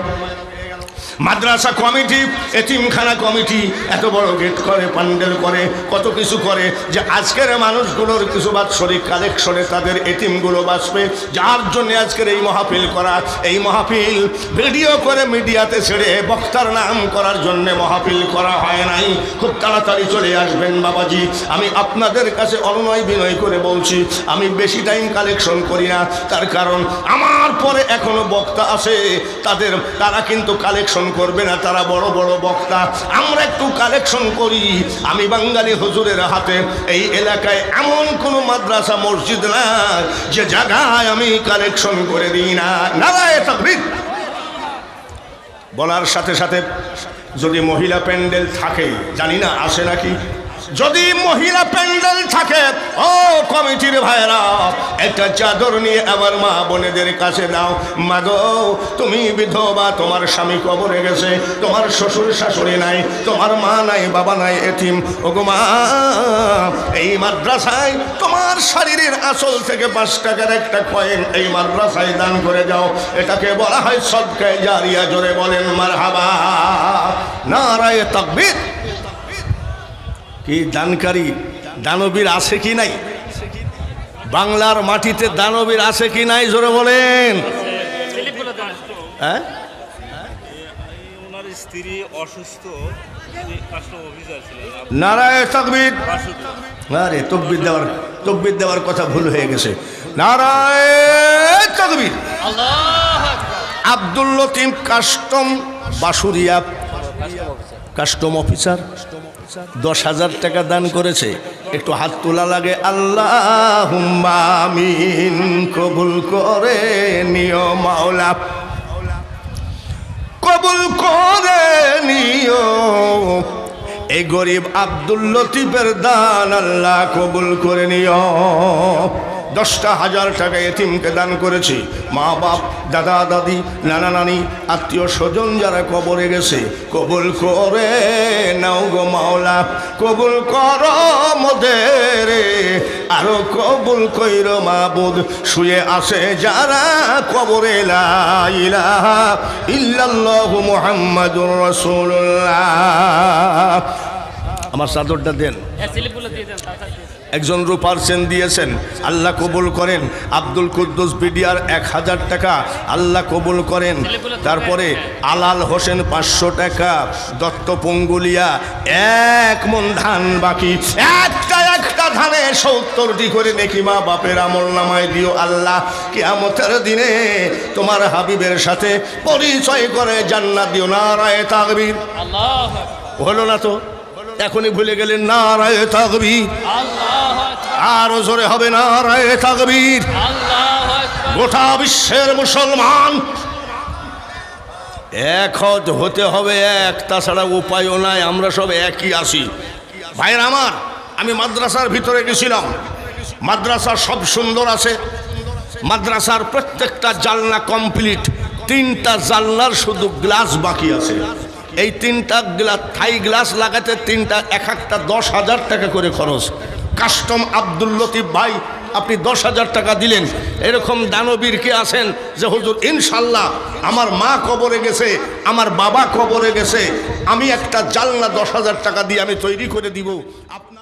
মাদ্রাসা কমিটি, এতিমখানা কমিটি এত বড় গেট করে, প্যান্ডেল করে, কত কিছু করে, যে আজকের মানুষগুলোর কিছু বাৎসরিক কালেকশনে তাদের এতিমগুলো বাঁচবে। যার জন্য আজকের এই মাহফিল করা। এই মাহফিল ভিডিও করে মিডিয়াতে ছেড়ে বক্তার নাম করার জন্য মাহফিল করা হয় নাই। খুব তাড়াতাড়ি চলে আসবেন বাবাজি। আমি আপনাদের কাছে অনুনয় বিনয় করে বলছি, আমি বেশি টাইম কালেকশন করি না, তার কারণ আমার পরে এখনো বক্তা আছে, তারা কিন্তু কালেকশন করবে না, তারা বড় বড় বক্তা। আমরা একটু কালেকশন করি। আমি বাঙালি হুজুরের হাতে এই এলাকায় এমন কোনো মাদ্রাসা মসজিদ না যে জায়গায় আমি কালেকশন করে দিই না। নারায়ে তাকবীর বলার সাথে সাথে যদি মহিলা প্যান্ডেল থাকে, জানি না আসে নাকি, যদি মহিলা প্যান্ডেল থাকে, ও কমিটির ভাইরা, একটা চাদর নিয়ে আমার মা বোনেদের কাছে দাও। মা গো, তুমি বিধবা, তোমার স্বামী কবরে গেছে, তোমার শ্বশুর শাশুড়ি নাই, তোমার মা নাই, বাবা নাই, এতিম। ও গো মা, এই মাদ্রাসায় তোমার শরীরের আসল থেকে 5 টাকার একটা কয়েন এই মাদ্রাসায় দান করে যাও। এটাকে বলা হয় সদকায়ে জারিয়া। জোরে বলেন মারহাবা। নারায়ে তাকবীর। কি দানকারী দানবীর আছে কি নাই? বাংলার মাটিতে দানবীর আছে কি নাই? জোরে বলেন। হ্যাঁ, স্ত্রী অসুস্থ, নারায়ে তাকবীর। আরে তকবীর দেওয়ার কথা ভুল হয়ে গেছে। নারায়ে তাকবীর। আব্দুল লতিফ কাস্টম বাসুরিয়া, কাস্টম অফিসার 10,000 টাকা দান করেছে। একটু হাত তোলা লাগে। আল্লাহুম্মা আমিন। কবুল করে নিও মাওলা, কবুল করে নিও। এই গরিব আব্দুল লতিফের দান আল্লাহ কবুল করে নিও। 10,000 টাকা এতিমকে দান করেছি। মা বাপ, দাদা দাদি, নানা নানি, আত্মীয় স্বজন যারা কবরে গেছে, কবুল করে নাও গো মাওলা, কবুল করো মোদের, আরো কবুল কইর মাবুদ। শুয়ে আছে যারা কবরে, লা ইলাহা ইল্লাল্লাহু মুহাম্মাদুর রাসূলুল্লাহ। আমার চাদরটা দেন। একজন রূপার চেন দিয়েছেন, আল্লাহ কবুল করেন। আব্দুল কুদ্দুস বিডিআর 1000 টাকা, আল্লাহ কবুল করেন। তারপরে আলাল হোসেন 500 টাকা, দত্ত পঙ্গুলিয়া 1 মণ ধান বাকি, একটা ধানে 70টি করে নেকি মা বাপের আমল নামায় দিও আল্লাহ। কিয়ামতের দিনে তোমার হাবিবের সাথে পরিচয় করে জান্নাত দিও। নারায়ে তাকবীর। আল্লাহু হলো না তো? এখনই ভুলে গেলেন নারায়ে তাকবীর। আল্লাহু আকবার, আরো জোরে হবে নারায়ে তাকবীর। আল্লাহু আকবার। গোটা বিশ্বের মুসলমান এক হতে হবে, এক, তাছাড়া উপায়ও নাই। আমরা সব একই আছি ভাইয়ের আমার। আমি মাদ্রাসার ভিতরে গেছিলাম, মাদ্রাসা সব সুন্দর আছে, মাদ্রাসার প্রত্যেকটা জানলা কমপ্লিট, 3টা জানলার শুধু গ্লাস বাকি আছে। এই 3টা গ্লাস, থাই গ্লাস লাগাতে 3টা, এক একটা 10,000 টাকা করে খরচ। কাস্টম আব্দুল লতিফ ভাই, আপনি 10,000 টাকা দিলেন। এরকম দানবীর কে আছেন যে হুজুর ইনশাল্লাহ আমার মা কবরে গেছে, আমার বাবা কবরে গেছে, আমি একটা জানলা 10,000 টাকা দিয়ে আমি তৈরি করে দিব। আপনি